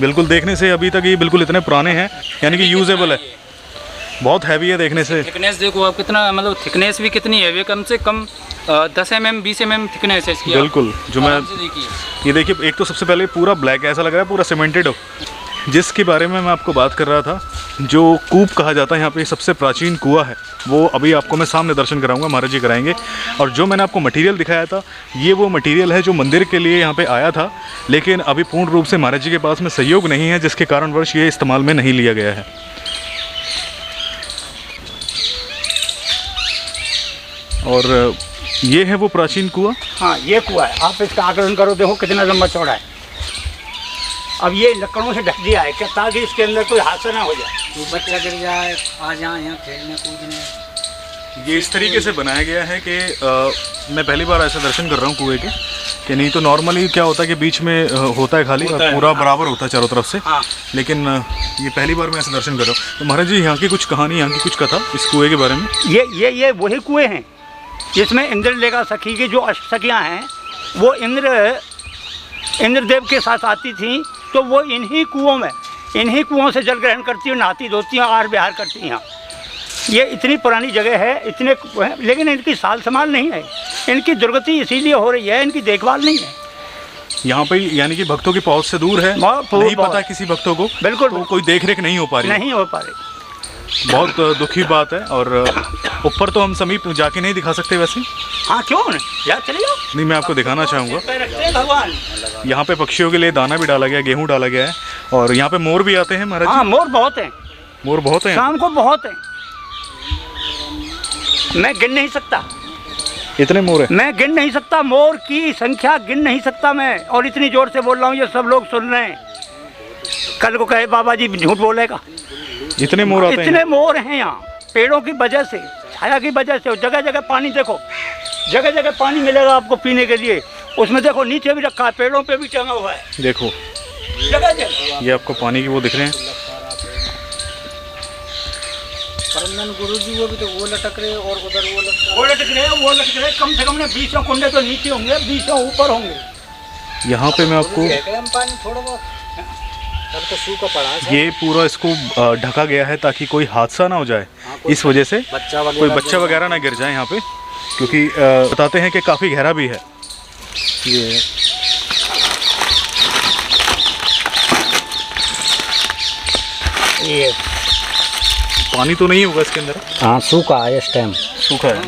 बिल्कुल, देखने से अभी तक ये बिल्कुल इतने पुराने हैं, यानी कि यूजेबल है, बहुत हैवी है देखने से। थिकनेस देखो आप कितना, मतलब थिकनेस भी कितनी है, कम से कम 10 mm 20 mm थिकनेस है इसकी। बिल्कुल, जो मैं देखिए, ये देखिए, एक तो सबसे पहले पूरा ब्लैक, ऐसा लग रहा है पूरा सीमेंटेड हो। जिसके बारे में मैं आपको बात कर रहा था, जो कूप कहा जाता है यहाँ पे, सबसे प्राचीन कुआं है, वो अभी आपको मैं सामने दर्शन कराऊंगा, महाराज जी कराएंगे। और जो मैंने आपको मटेरियल दिखाया था, ये वो मटेरियल है जो मंदिर के लिए यहाँ पे आया था, लेकिन अभी पूर्ण रूप से महाराज जी के पास में सहयोग नहीं है, जिसके कारणवश ये इस्तेमाल में नहीं लिया गया है। और ये है वो प्राचीन कुआं। हाँ, ये कुआं है, आप इसका आकलन करो, देखो कितना लंबा चौड़ा है। अब ये लकड़ों से ढक दिया है क्या, ताकि इसके अंदर कोई हादसा ना हो जाए, तो बच्चा गिर जाए, आ जाए यहाँ खेलने कूदने। ये इस तरीके से बनाया गया है कि मैं पहली बार ऐसा दर्शन कर रहा हूँ कुएं के, कि नहीं तो नॉर्मली क्या होता है कि बीच में होता है खाली, और पूरा बराबर होता है चारों तरफ से। हाँ। लेकिन ये पहली बार मैं ऐसा दर्शन कर रहा हूँ। तो महाराज जी, यहाँ की कुछ कहानी, यहाँ की कुछ कथा इस कुएं के बारे में? ये वही कुएं हैं जिसमें इंद्रलेखा सखी की जो अष्टसखियाँ हैं, वो इंद्रदेव के साथ आती थीं, तो वो इन्हीं कुओं से जल ग्रहण करती हैं, नहाती धोती हैं, आहार विहार करती हैं। ये इतनी पुरानी जगह है, इतने लेकिन इनकी साल संभाल नहीं है, इनकी दुर्गति इसीलिए हो रही है, इनकी देखभाल नहीं है। यहाँ पे यानी कि भक्तों की पहुँच से दूर है, नहीं पता किसी भक्तों को, बिल्कुल, तो कोई देख रेख नहीं हो पा रही, बहुत दुखी बात है। और ऊपर तो हम समीप जाके नहीं दिखा सकते वैसे। हाँ, क्यों नहीं, यार चले जाओ। नहीं, मैं आपको दिखाना चाहूँगा। भगवान, यहाँ पे पक्षियों के लिए दाना भी डाला गया, गेहूँ डाला गया है, और यहाँ पे मोर भी आते हैं महाराज जी। हाँ, मोर बहुत हैं, मोर बहुत हैं, शाम को बहुत हैं, मैं गिन नहीं सकता, इतने मोर हैं, मैं गिन नहीं सकता, मोर की संख्या गिन नहीं सकता मैं। और इतनी जोर से बोल रहा हूँ, ये सब लोग सुन रहे हैं, कल को कहे बाबा जी झूठ बोलेगा। इतने मोर आते हैं, इतने मोर हैं यहाँ, पेड़ों की वजह से, छाया की वजह से। जगह जगह पानी देखो, जगह जगह पानी मिलेगा आपको पीने के लिए, उसमें देखो नीचे भी रखा है, पेड़ों पे भी टंगा हुआ है, देखो जगह जगह। ये आपको पानी की वो दिख रहे हैं। परमनंद गुरु जी वो भी तो वो लटक रहे, और उधर वो लटक रहे, कम से कम 20 कुंडे तो नीचे होंगे, 20 ऊपर होंगे। यहाँ पे मैं आपको, पानी थोड़ा बहुत तब तो सूखा पड़ा है, ये पूरा इसको ढका गया है ताकि कोई हादसा ना हो जाए, इस वजह से कोई बच्चा वगैरह ना गिर जाए यहाँ पे, क्योंकि बताते हैं कि काफ़ी गहरा भी है ये। पानी तो नहीं होगा इसके अंदर? हाँ, सूखा है इस टाइम, सूखा है।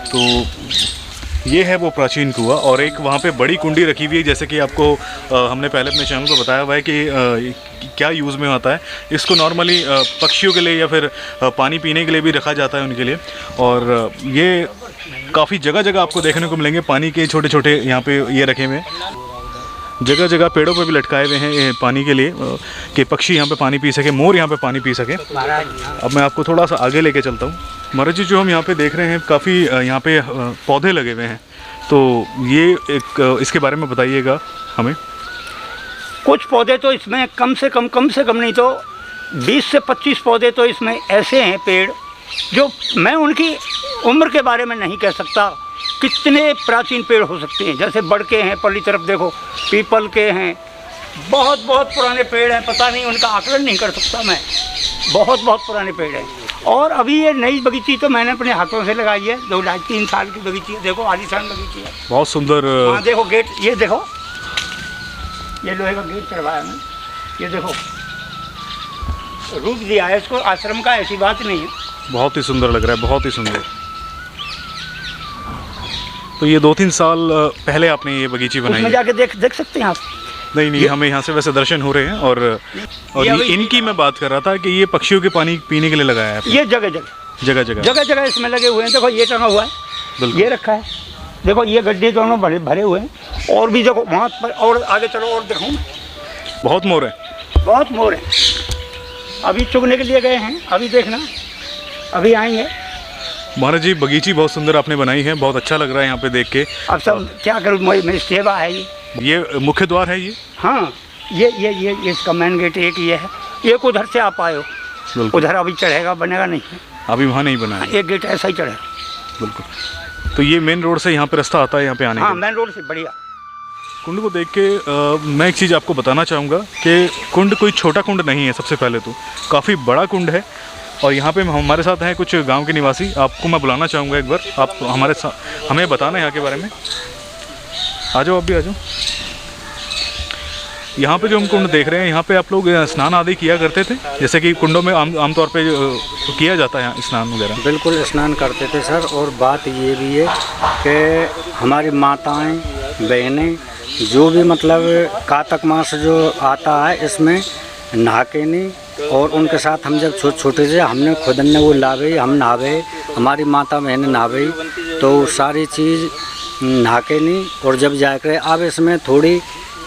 तो ये है वो प्राचीन कुआं, और एक वहाँ पे बड़ी कुंडी रखी हुई है, जैसे कि आपको हमने पहले अपने चैनल पर बताया हुआ है कि क्या यूज़ में आता है। इसको नॉर्मली पक्षियों के लिए या फिर पानी पीने के लिए भी रखा जाता है उनके लिए। और ये काफ़ी जगह जगह आपको देखने को मिलेंगे पानी के छोटे छोटे यहाँ पे ये रखे हुए हैं, जगह जगह पेड़ों पे भी लटकाए हुए हैं पानी के लिए, कि पक्षी यहाँ पे पानी पी सके, मोर यहाँ पे पानी पी सके। अब मैं आपको थोड़ा सा आगे लेके चलता हूँ। महाराज जी, जो हम यहाँ पे देख रहे हैं काफ़ी यहाँ पे पौधे लगे हुए हैं, तो ये एक इसके बारे में बताइएगा हमें। कुछ पौधे तो इसमें कम से कम नहीं तो 20 से 25 पौधे तो इसमें ऐसे हैं पेड़, जो मैं उनकी उम्र के बारे में नहीं कह सकता, कितने प्राचीन पेड़ हो सकते हैं। जैसे बड़ के हैं, पल्ली तरफ देखो पीपल के हैं, बहुत पुराने पेड़ हैं, पता नहीं उनका आकलन नहीं कर सकता मैं, बहुत पुराने पेड़ हैं। और अभी ये नई बगीची तो मैंने अपने हाथों से लगाई है, 2-2.5-3 साल की बगीची है, देखो आलीशान बगीची है। बहुत सुंदर। हाँ देखो गेट, ये देखो, ये लोहे का गेट चढ़वाया मैं, ये देखो रूप दिया है इसको आश्रम का, ऐसी बात नहीं है। बहुत ही सुंदर लग रहा है, बहुत ही सुंदर। तो ये 2-3 साल पहले आपने ये बगीची बनाई उसमें है? जाके देख सकते हैं आप। नहीं, हमें यहाँ से वैसे दर्शन हो रहे हैं। और इनकी मैं बात कर रहा था कि ये पक्षियों के पानी पीने के लिए लगाया है आपने? ये जगह इसमें लगे हुए हैं। देखो ये टंगा हुआ है, ये रखा है, देखो ये गड्ढे दोनों भरे हुए हैं। और भी देखो वहाँ पर, और आगे चलो और देखो, बहुत मोर है, बहुत मोर है। अभी चुगने के लिए गए हैं, अभी देखना, अभी आएंगे। महाराज जी, बगीची बहुत सुंदर आपने बनाई है, बहुत अच्छा लग रहा है यहाँ पे देख के। अब सब क्या करूँ, मेरी सेवा है ये मुख्य द्वार है ये? हाँ, ये इसका मेन गेट एक ये है, एक उधर से आप आए हो, उधर अभी चढ़ेगा, बनेगा नहीं, अभी वहाँ नहीं बना है। एक गेट ऐसा ही चढ़ेगा। बिल्कुल। तो ये मेन रोड से यहाँ पे रास्ता आता है यहाँ पे आने का? हाँ, मेन रोड से। बढ़िया। कुंड को देख के मैं एक चीज़ आपको बताना चाहूँगा कि कुंड कोई छोटा कुंड नहीं है। सबसे पहले तो काफ़ी बड़ा कुंड है। और यहाँ पे हमारे साथ हैं कुछ गांव के निवासी, आपको मैं बुलाना चाहूँगा एक बार, आप हमारे साथ हमें बताना यहाँ के बारे में। आ जाओ, आप भी आ जाओ। यहाँ पे जो हम कुंड देख रहे हैं, यहाँ पे आप लोग स्नान आदि किया करते थे, जैसे कि कुंडों में आमतौर पे किया जाता है स्नान वगैरह? बिल्कुल स्नान करते थे सर। और बात ये भी है कि हमारी माताएं बहनें जो भी मतलब कार्तिक मास जो आता है, इसमें नहा के नहीं, और उनके साथ हम जब छोटे से हमने खुद ने वो लावे, हम नहावे, हमारी माता बहनें नहावे, तो सारी चीज़ नहा के नहीं। और जब जाकर अब इसमें थोड़ी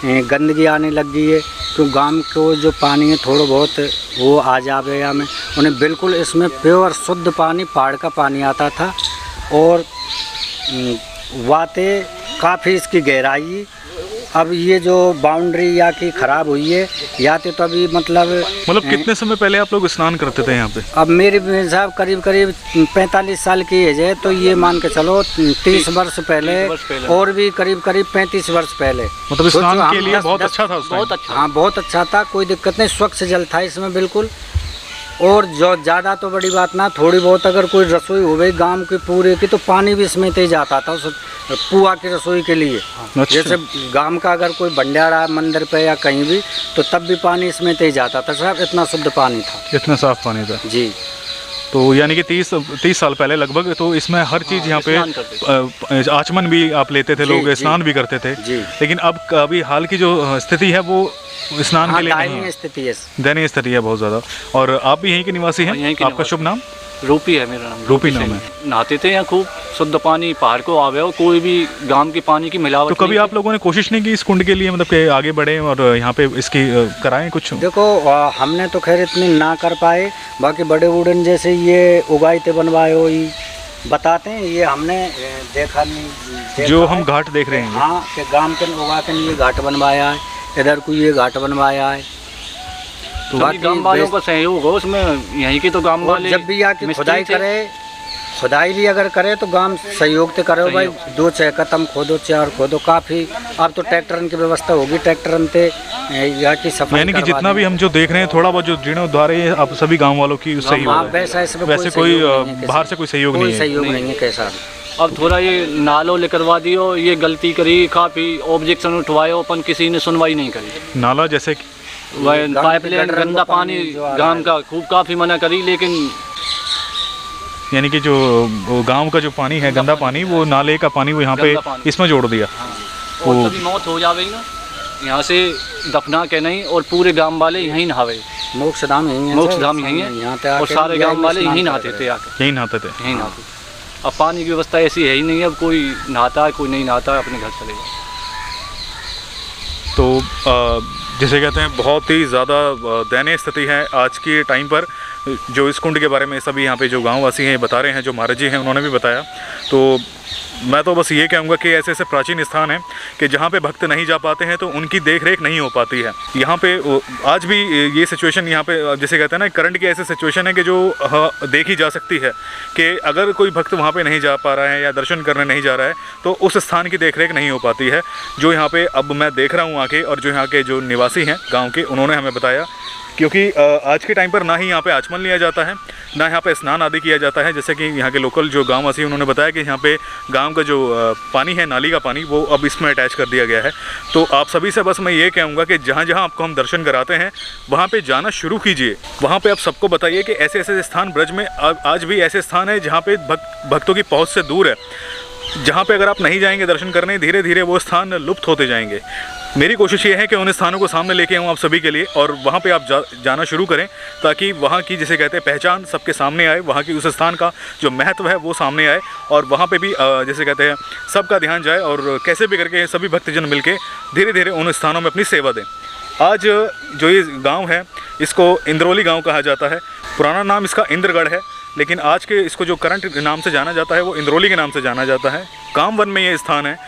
गंदगी आने लग गई है, तो गांव को जो पानी है थोड़ा बहुत वो आ जावे हमें, उन्हें बिल्कुल इसमें प्योर शुद्ध पानी, पहाड़ का पानी आता था। और वाते काफ़ी इसकी गहराई, अब ये जो बाउंड्री या की ख़राब हुई है, या तो अभी मतलब कितने समय पहले आप लोग स्नान करते थे यहाँ पे? अब मेरे साहब करीब 45 साल की एज है, तो ये मान के चलो 30 वर्ष पहले, और भी करीब 35 वर्ष पहले। मतलब स्नान के लिए बहुत अच्छा था? बहुत अच्छा, हाँ बहुत अच्छा था, कोई दिक्कत नहीं, स्वच्छ जल था इसमें बिल्कुल। और जो ज़्यादा तो बड़ी बात ना, थोड़ी बहुत अगर कोई रसोई हो गई गांव के पूरे की, तो पानी भी इसमें तेज आता था उस पुआ की रसोई के लिए। अच्छा। जैसे गांव का अगर कोई भंडारा मंदिर पे या कहीं भी, तो तब भी पानी इसमें तेज आता था साहब, इतना शुद्ध पानी था, इतना साफ पानी था जी। तो यानी कि 30 साल पहले लगभग, तो इसमें हर चीज़ यहाँ पे आचमन भी आप लेते थे, लोग स्नान भी करते थे। लेकिन अब अभी हाल की जो स्थिति है वो स्नान के लिए नहीं है, दयनीय स्थिति है बहुत ज़्यादा। और आप भी यहीं के निवासी हैं? आपका शुभ नाम? रूपी है मेरा नाम। रूपी नाम है। नहाते थे यहाँ खूब शुद्ध पानी, पहाड़ को आवे, और कोई भी गांव के पानी की मिलावट। तो कभी आप लोगों ने कोशिश नहीं की इस कुंड के लिए, मतलब कि आगे बढ़े और यहाँ पे इसकी कराएं कुछ? देखो हमने तो खैर इतनी ना कर पाए, बाकी बड़े बूढ़े जैसे ये उगाइते बनवाए हो, ये बताते हैं, ये हमने देखा नहीं। जो हम घाट देख रहे हैं, हाँ, कि गांव के उगा के ये घाट बनवाया है, इधर को ये घाट बनवाया है। तो गांव वालों का सहयोग हो उसमें, यहीं के तो गांव वाले जब भी आके खुदाई करे, खुदाई भी अगर करे तो गांव सहयोग से करो भाई, 2 कदम खोदो, 4 खोदो, काफ़ी। अब तो ट्रैक्टर की व्यवस्था होगी, ट्रैक्टर से यहाँ की सफाई, यानी कि जितना भी हम जो देख रहे हैं, थोड़ा बहुत जो जीर्णोद्धार है, अब सभी गाँव वालों की सहयोग है। वैसे कोई बाहर से कोई सहयोग नहीं है? सहयोग नहीं है कैसा। अब थोड़ा ये नालो लेकरवा दियो, ये गलती करी, काफ़ी ऑब्जेक्शन उठवायो, अपन किसी ने सुनवाई नहीं करी। नाला जैसे पाइपलाइन, गंदा पानी गांव का खूब काफ़ी मना करी, लेकिन यानी कि जो गांव का जो पानी है, गंदा पानी, वो नाले का पानी वो यहाँ पे इसमें जोड़ दिया। और तभी मौत हो जावेगी ना, यहाँ से दफना के नहीं, और पूरे गांव वाले यहीं नहावे। मोक्षधाम यहीं है, मोक्षधाम यहीं है, और सारे गांव वाले यहीं नहाते थे, आके यहीं नहाते थे। यहीं नहाते। अब पानी की व्यवस्था ऐसी है ही नहीं, अब कोई नहाता है, कोई नहीं नहाता है, अपने घर चले जाए। तो जिसे कहते हैं बहुत ही ज़्यादा दयनीय स्थिति है आज के टाइम पर, जो इस कुंड के बारे में सभी यहाँ पे जो गाँव वासी हैं बता रहे हैं, जो महाराज जी हैं उन्होंने भी बताया। तो मैं तो बस ये कहूँगा कि ऐसे ऐसे प्राचीन स्थान हैं कि जहाँ पे भक्त नहीं जा पाते हैं तो उनकी देख रेख नहीं हो पाती है। यहाँ पे आज भी ये सिचुएशन यहाँ पे जैसे कहते हैं ना, करंट की ऐसी सिचुएशन है कि जो देखी जा सकती है कि अगर कोई भक्त वहाँ पे नहीं जा पा रहा है या दर्शन करने नहीं जा रहा है तो उस स्थान की देख रेख नहीं हो पाती है। जो यहाँ पे अब मैं देख रहा हूँ आके, और जो यहाँ के जो निवासी हैं गाँव के, उन्होंने हमें बताया, क्योंकि आज के टाइम पर ना ही यहाँ पे आचमन लिया जाता है, ना यहाँ पे स्नान आदि किया जाता है। जैसे कि यहाँ के लोकल जो गाँव वासी उन्होंने बताया कि यहाँ पे गांव का जो पानी है, नाली का पानी, वो अब इसमें अटैच कर दिया गया है। तो आप सभी से बस मैं ये कहूँगा कि जहाँ जहाँ आपको हम दर्शन कराते हैं वहाँ पे जाना शुरू कीजिए। वहाँ पे आप सबको बताइए कि ऐसे ऐसे स्थान ब्रज में आज भी ऐसे स्थान है जहाँ पे भक्तों की पहुँच से दूर है, जहाँ पे अगर आप नहीं जाएंगे दर्शन करने, धीरे धीरे वो स्थान लुप्त होते जाएंगे। मेरी कोशिश ये है कि उन स्थानों को सामने लेके आऊँ आप सभी के लिए, और वहाँ पे आप जाना शुरू करें ताकि वहाँ की, जिसे कहते हैं, पहचान सबके सामने आए, वहाँ की उस स्थान का जो महत्व है वो सामने आए, और वहाँ पे भी जैसे कहते हैं सबका ध्यान जाए, और कैसे भी करके सभी भक्तजन मिलके धीरे धीरे उन स्थानों में अपनी सेवा दें। आज जो ये गाँव है इसको इंद्रौली गाँव कहा जाता है। पुराना नाम इसका इंद्रगढ़ है, लेकिन आज के इसको जो करंट नाम से जाना जाता है वो इंद्रौली के नाम से जाना जाता है। कामवन में ये स्थान है,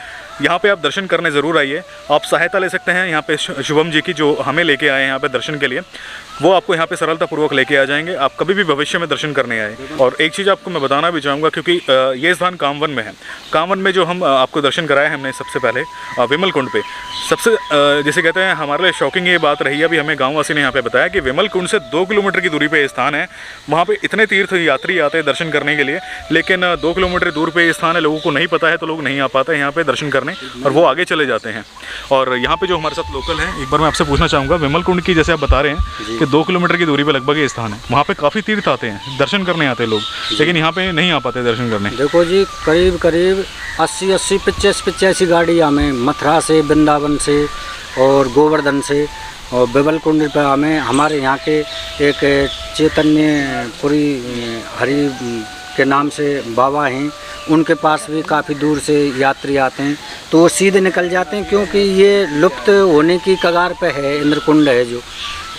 यहाँ पे आप दर्शन करने ज़रूर आइए। आप सहायता ले सकते हैं यहाँ पे शुभम जी की, जो हमें लेके आए हैं यहाँ पे दर्शन के लिए, वो आपको यहाँ पे सरलतापूर्वक लेके आ जाएंगे। आप कभी भी भविष्य में दर्शन करने आए। और एक चीज़ आपको मैं बताना भी चाहूँगा, क्योंकि ये स्थान कामवन में है। कामवन में जो हम आपको दर्शन कराए हमने सबसे पहले विमल कुंड पे, सबसे जैसे कहते हैं हमारे लिए शॉकिंग ये बात रही है, अभी हमें गाँव वासी ने यहाँ पे बताया कि विमल कुंड से 2 किलोमीटर की दूरी पे ये स्थान है। वहाँ पे इतने तीर्थ यात्री आते हैं दर्शन करने के लिए, लेकिन 2 किलोमीटर दूर पे ये स्थान है, लोगों को नहीं पता है तो लोग नहीं आ पाते हैं यहाँ पे दर्शन करने, और वो आगे चले जाते हैं। और यहाँ पे जो हमारे साथ लोकल हैं, एक बार मैं आपसे पूछना चाहूँगा, विमल कुंड की जैसे आप बता रहे हैं कि 2 किलोमीटर की दूरी पे लगभग ये स्थान है, वहाँ पे काफ़ी तीर्थ आते हैं, दर्शन करने आते हैं लोग, लेकिन यहाँ पे नहीं आ पाते दर्शन करने। देखो जी, करीब करीब 80 85 गाड़ी हमें मथुरा से, वृंदावन से और गोवर्धन से और बेबल कुंड पर हमारे यहाँ के एक चैतन्यपुरी हरि के नाम से बाबा हैं, उनके पास भी काफ़ी दूर से यात्री आते हैं, तो वो सीधे निकल जाते हैं, क्योंकि ये लुप्त होने की कगार पे है, इंद्रकुंड है जो,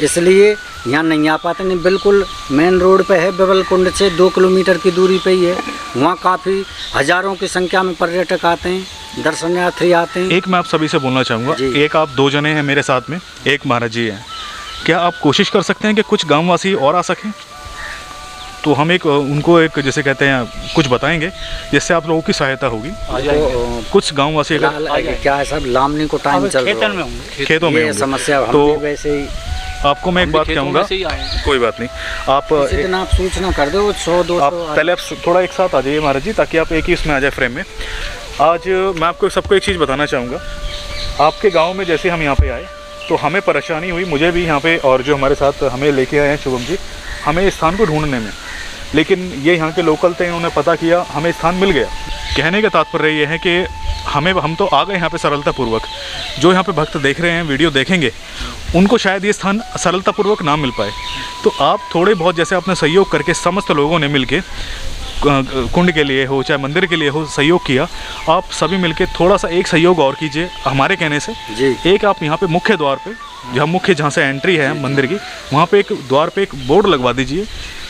इसलिए यहाँ नहीं आ पाते। नहीं, बिल्कुल मेन रोड पे है, बेबल कुंड से 2 किलोमीटर की दूरी पे ही है। वहाँ काफ़ी हज़ारों की संख्या में पर्यटक आते हैं, दर्शनार्थी आते हैं। एक मैं आप सभी से बोलना चाहूँगा, एक आप 2 जने हैं मेरे साथ में, एक महाराज जी हैं, क्या आप कोशिश कर सकते हैं कि कुछ गाँववासी और आ सकें? तो हम उनको जैसे कहते हैं कुछ बताएंगे जिससे आप लोगों की सहायता होगी। कुछ गाँववासी क्या है सब, लामनी को टाइम चल रहा है, खेतों में समस्या, तो वैसे ही आपको मैं एक बात कहूँगा, कोई बात नहीं, आप आप सूचना कर दो 100-200। आप पहले आप थोड़ा एक साथ आ जाइए महाराज जी, ताकि आप एक ही उसमें आ जाए फ्रेम में। आज मैं आपको सबको एक चीज़ बताना चाहूँगा, आपके गाँव में जैसे हम यहाँ पे आए तो हमें परेशानी हुई, मुझे भी यहाँ पे, और जो हमारे साथ हमें लेके आए हैं शुभम जी, हमें इस स्थान को ढूंढने में, लेकिन ये यहाँ के लोकल थे, इन्होंने पता किया, हमें स्थान मिल गया। कहने का तात्पर्य ये है कि हम तो आ गए यहाँ पे सरलतापूर्वक। जो यहाँ पे भक्त देख रहे हैं, वीडियो देखेंगे, उनको शायद ये स्थान सरलतापूर्वक ना मिल पाए। तो आप थोड़े बहुत जैसे आपने सहयोग करके समस्त लोगों ने मिलके कुंड के लिए हो चाहे मंदिर के लिए हो सहयोग किया, आप सभी मिलके थोड़ा सा एक सहयोग और कीजिए हमारे कहने से जी। एक आप यहाँ पे मुख्य द्वार पे, जहाँ से एंट्री है मंदिर की, वहाँ पे एक द्वार पे एक बोर्ड लगवा दीजिए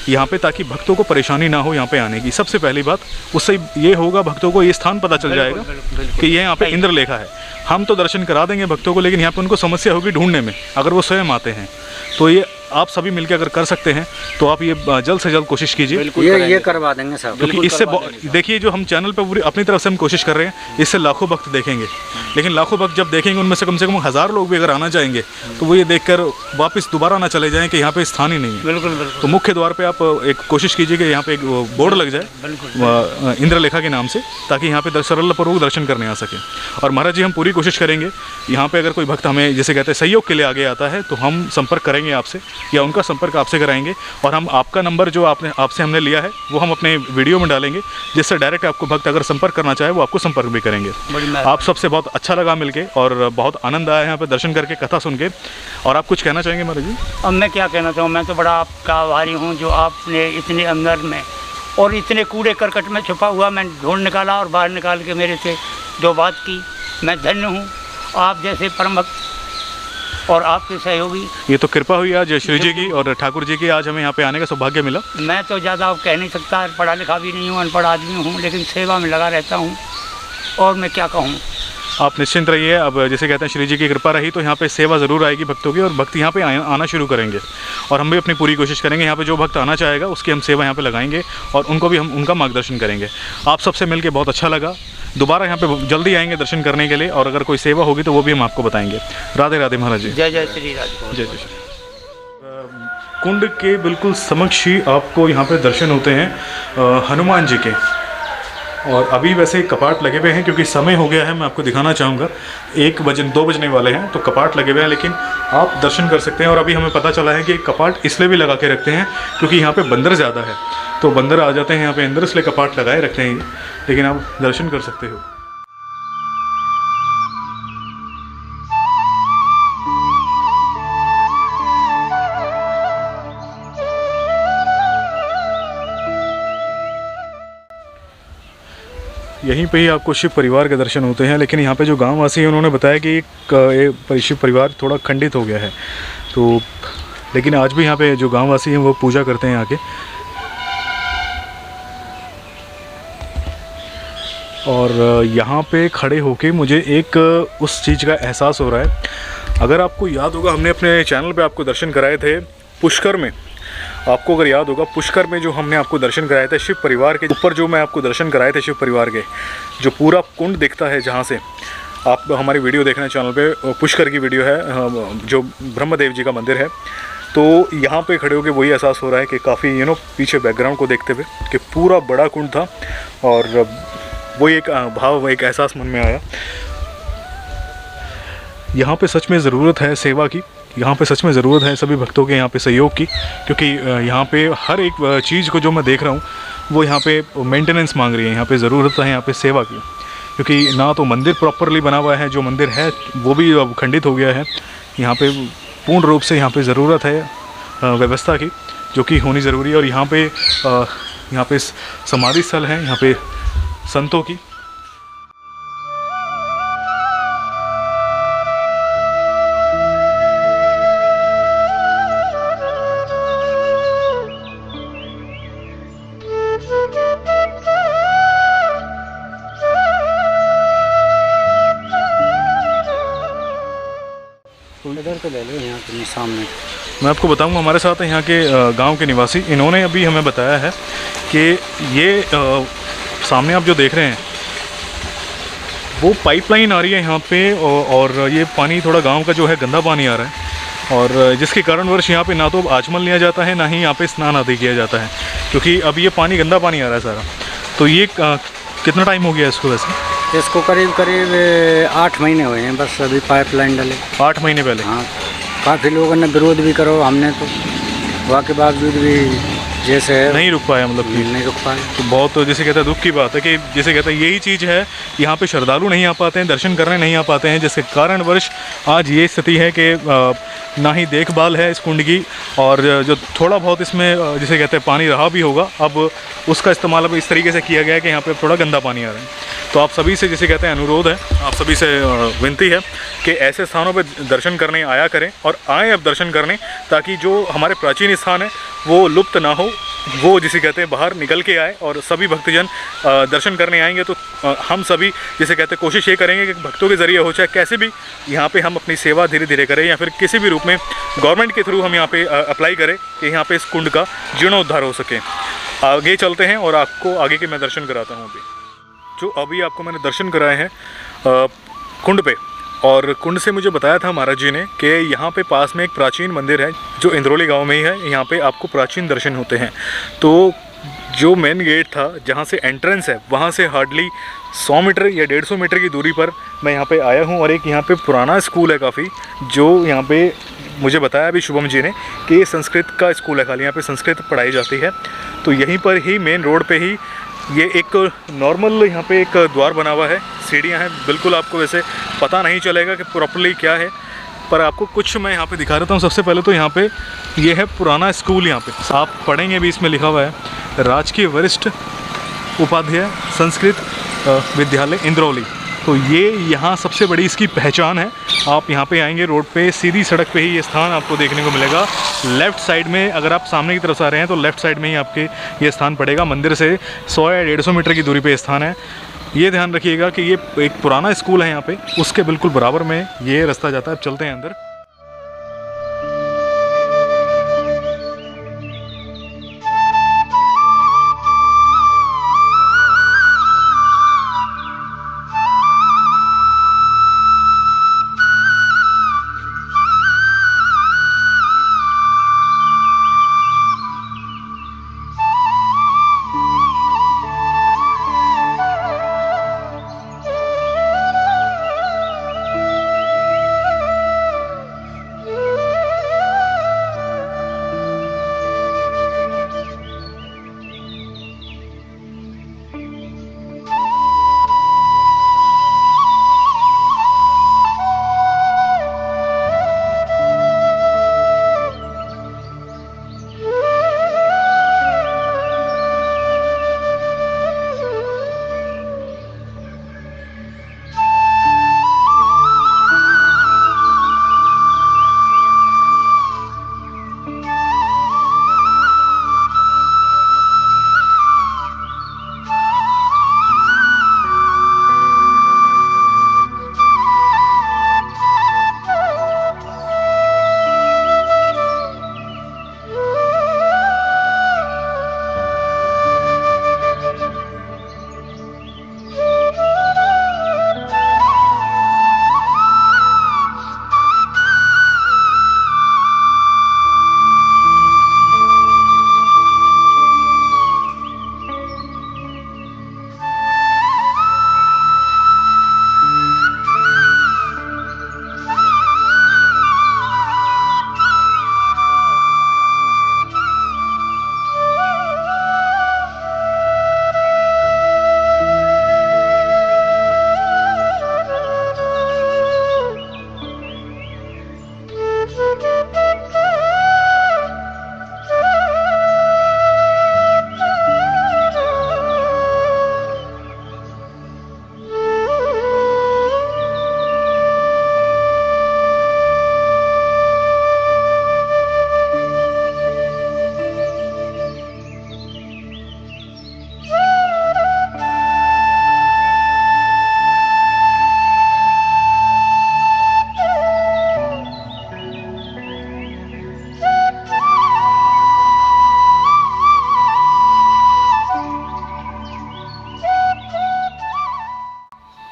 यहाँ पे, ताकि भक्तों को परेशानी ना हो यहाँ पे आने की। सबसे पहली बात उससे ये होगा, भक्तों को ये स्थान पता चल जाएगा कि ये यहाँ पे इंद्रलेखा है। हम तो दर्शन करा देंगे भक्तों को, लेकिन यहाँ पे उनको समस्या होगी ढूंढने में, अगर वो स्वयं आते हैं। तो ये आप सभी मिलकर अगर कर सकते हैं तो आप ये जल्द से जल्द कोशिश कीजिए। ये करवा देंगे साहब, क्योंकि इससे देखिए, जो हम चैनल पर पूरी अपनी तरफ से हम कोशिश कर रहे हैं, इससे लाखों भक्त देखेंगे, लेकिन लाखों भक्त जब देखेंगे उनमें से कम 1000 लोग भी अगर आना चाहेंगे तो वो ये देखकर वापस दोबारा ना चले जाएं कि यहाँ पे स्थान ही नहीं है। बिल्कुल बिल्कुल। तो मुख्य द्वार पे आप एक कोशिश कीजिए कि यहाँ पे एक बोर्ड लग जाए इंद्रलेखा के नाम से, ताकि यहाँ पे सरलतापूर्वक दर्शन करने आ सके। और महाराज जी, हम पूरी कोशिश करेंगे, यहाँ पे अगर कोई भक्त हमें जैसे कहते हैं सहयोग के लिए आगे आता है तो हम संपर्क करेंगे आपसे, या उनका संपर्क आपसे कराएंगे, और हम आपका नंबर जो आपसे हमने लिया है वो हम अपने वीडियो में डालेंगे, जिससे डायरेक्ट आपको भक्त अगर संपर्क करना चाहे वो आपको संपर्क भी करेंगे। आप सबसे बहुत अच्छा लगा मिलके, और बहुत आनंद आया यहाँ पे दर्शन करके, कथा सुन के। और आप कुछ कहना चाहेंगे महाराज जी? अब मैं क्या कहना चाहूँ, मैं तो बड़ा आपका आभारी हूँ जो आपने इतने अंदर में और इतने कूड़े करकट में छुपा हुआ मैं ढूंढ निकाला, और बाहर निकाल के मेरे से जो बात की, मैं धन्य हूँ। आप जैसे परम भक्त और आपके सहयोगी। ये तो कृपा हुई आज श्री जी की और ठाकुर जी की, आज हमें यहाँ पे आने का सौभाग्य मिला। मैं तो ज़्यादा कह नहीं सकता, पढ़ा लिखा भी नहीं हूँ, अनपढ़ आदमी हूँ, लेकिन सेवा में लगा रहता हूँ और मैं क्या कहूँ। आप निश्चिंत रहिए, अब जैसे कहते हैं श्री जी की कृपा रही तो यहाँ पे सेवा ज़रूर आएगी भक्तों की, और भक्त यहाँ पे आना शुरू करेंगे। और हम भी अपनी पूरी कोशिश करेंगे, यहाँ पे जो भक्त आना चाहेगा उसकी हम सेवा यहाँ पे लगाएंगे और उनको भी हम उनका मार्गदर्शन करेंगे। आप सबसे मिलकर बहुत अच्छा लगा, दोबारा यहाँ पे जल्दी आएंगे दर्शन करने के लिए, और अगर कोई सेवा होगी तो वो भी हम आपको बताएंगे। राधे राधे महाराज जी। जय जय श्री राधे। जय जय श्री। कुंड के बिल्कुल समक्ष ही आपको यहाँ पे दर्शन होते हैं हनुमान जी के, और अभी वैसे कपाट लगे हुए हैं क्योंकि समय हो गया है। मैं आपको दिखाना चाहूँगा 2 बजने वाले हैं, तो कपाट लगे हुए हैं, लेकिन आप दर्शन कर सकते हैं। और अभी हमें पता चला है कि कपाट इसलिए भी लगा के रखते हैं क्योंकि यहाँ पे बंदर ज़्यादा है, तो बंदर आ जाते हैं यहाँ पे अंदर, इसलिए कपाट लगाए रखते हैं। लेकिन आप दर्शन कर सकते हो। यहीं पे ही आपको शिव परिवार के दर्शन होते हैं, लेकिन यहाँ पे जो गांव वासी हैं उन्होंने बताया कि शिव परिवार थोड़ा खंडित हो गया है, तो लेकिन आज भी यहाँ पे जो गांव वासी हैं वो पूजा करते हैं आके। और यहाँ पे खड़े होके मुझे एक उस चीज़ का एहसास हो रहा है। अगर आपको याद होगा, हमने अपने चैनल पे आपको दर्शन कराए थे पुष्कर में। आपको अगर याद होगा, पुष्कर में जो हमने आपको दर्शन कराए थे शिव परिवार के ऊपर, जो मैं आपको दर्शन कराए थे शिव परिवार के, जो पूरा कुंड दिखता है, जहाँ से आप हमारी वीडियो देखना चैनल पे, पुष्कर की वीडियो है, जो ब्रह्मदेव जी का मंदिर है। तो यहाँ पे खड़े होकर वही एहसास हो रहा है कि काफ़ी पीछे बैकग्राउंड को देखते हुए कि पूरा बड़ा कुंड था, और वही एक भाव, एक एहसास मन में आया। यहाँ पे सच में ज़रूरत है सेवा की, यहाँ पे सच में ज़रूरत है सभी भक्तों के यहाँ पे सहयोग की, क्योंकि यहाँ पे हर एक चीज़ को जो मैं देख रहा हूँ वो यहाँ पे मेंटेनेंस मांग रही है। यहाँ पे ज़रूरत है यहाँ पे सेवा की, क्योंकि ना तो मंदिर प्रॉपरली बना हुआ है, जो मंदिर है वो भी अब खंडित हो गया है। यहाँ पे पूर्ण रूप से यहाँ पे ज़रूरत है व्यवस्था की, जो कि होनी ज़रूरी है। और यहाँ पे समाधि स्थल है यहाँ पे संतों की। इधर तो ले लो, यहाँ के सामने। मैं आपको बताऊंगा, हमारे साथ यहाँ के गांव के निवासी, इन्होंने अभी हमें बताया है कि ये सामने आप जो देख रहे हैं वो पाइपलाइन आ रही है यहाँ पे, और ये पानी थोड़ा गांव का जो है गंदा पानी आ रहा है, और जिसके कारणवश यहाँ पे ना तो आचमन लिया जाता है, ना ही यहाँ पे स्नान आदि किया जाता है, क्योंकि अब ये पानी गंदा पानी आ रहा है सारा। तो ये कितना टाइम हो गया इसको? वैसे इसको करीब 8 महीने हुए हैं बस अभी पाइपलाइन डले। 8 महीने पहले? हाँ, काफ़ी लोगों ने विरोध भी करो, हमने तो वहाँ के बावजूद भी जैसे नहीं रुक पाया, मतलब कि नहीं रुक पाए। तो बहुत, जैसे कहते हैं दुख की बात है कि जैसे कहते हैं यही चीज़ है, यहाँ पे श्रद्धालु नहीं आ पाते हैं, दर्शन करने नहीं आ पाते हैं, जिसके कारणवश आज ये स्थिति है कि ना ही देखभाल है इस कुंड की, और जो थोड़ा बहुत इसमें जिसे कहते हैं पानी रहा भी होगा, अब उसका इस्तेमाल अब इस तरीके से किया गया है कि यहाँ पे थोड़ा गंदा पानी आ रहा है। तो आप सभी से जिसे कहते हैं अनुरोध है, आप सभी से विनती है कि ऐसे स्थानों पर दर्शन करने आया करें, और आएँ अब दर्शन करने, ताकि जो हमारे प्राचीन स्थान है वो लुप्त ना हो, वो जिसे कहते हैं बाहर निकल के आए, और सभी भक्तजन दर्शन करने आएंगे। तो हम सभी जिसे कहते हैं कोशिश ये करेंगे कि भक्तों के ज़रिए हो, चाहे कैसे भी यहाँ पे हम अपनी सेवा धीरे धीरे करें, या फिर किसी भी रूप में गवर्नमेंट के थ्रू हम यहाँ पे अप्लाई करें कि यहाँ पे इस कुंड का जीर्णोद्धार हो सके। आगे चलते हैं और आपको आगे के मैं दर्शन कराता हूँ। जो अभी आपको मैंने दर्शन कराए हैं कुंड पे, और कुंड से मुझे बताया था महाराज जी ने कि यहाँ पे पास में एक प्राचीन मंदिर है जो इंद्रौली गांव में ही है। यहाँ पे आपको प्राचीन दर्शन होते हैं। तो जो मेन गेट था, जहाँ से एंट्रेंस है, वहाँ से हार्डली 100 मीटर या 150 मीटर की दूरी पर मैं यहाँ पे आया हूँ। और एक यहाँ पे पुराना स्कूल है काफ़ी, जो यहाँ पे मुझे बताया अभी शुभम जी ने कि ये संस्कृत का स्कूल है, खाली यहाँ पे संस्कृत पढ़ाई जाती है। तो यहीं पर ही मेन रोड पे ही ये एक नॉर्मल यहाँ पे एक द्वार बना हुआ है, सीढ़ियाँ हैं, बिल्कुल आपको वैसे पता नहीं चलेगा कि प्रॉपर्ली क्या है, पर आपको कुछ मैं यहाँ पे दिखा देता हूँ। सबसे पहले तो यहाँ पे ये है पुराना स्कूल। यहाँ पे आप पढ़ेंगे भी, इसमें लिखा हुआ है राजकीय वरिष्ठ उपाध्याय संस्कृत विद्यालय इंद्रौली। तो ये यहाँ सबसे बड़ी इसकी पहचान है। आप यहाँ पे आएंगे रोड पे, सीधी सड़क पे ही ये स्थान आपको देखने को मिलेगा। लेफ़्ट साइड में अगर आप सामने की तरफ से आ रहे हैं तो लेफ़्ट साइड में ही आपके ये स्थान पड़ेगा। मंदिर से 100 या 150 मीटर की दूरी पे स्थान है। ये ध्यान रखिएगा कि ये एक पुराना स्कूल है यहाँ पे, उसके बिल्कुल बराबर में ये रास्ता जाता है। अब चलते हैं अंदर।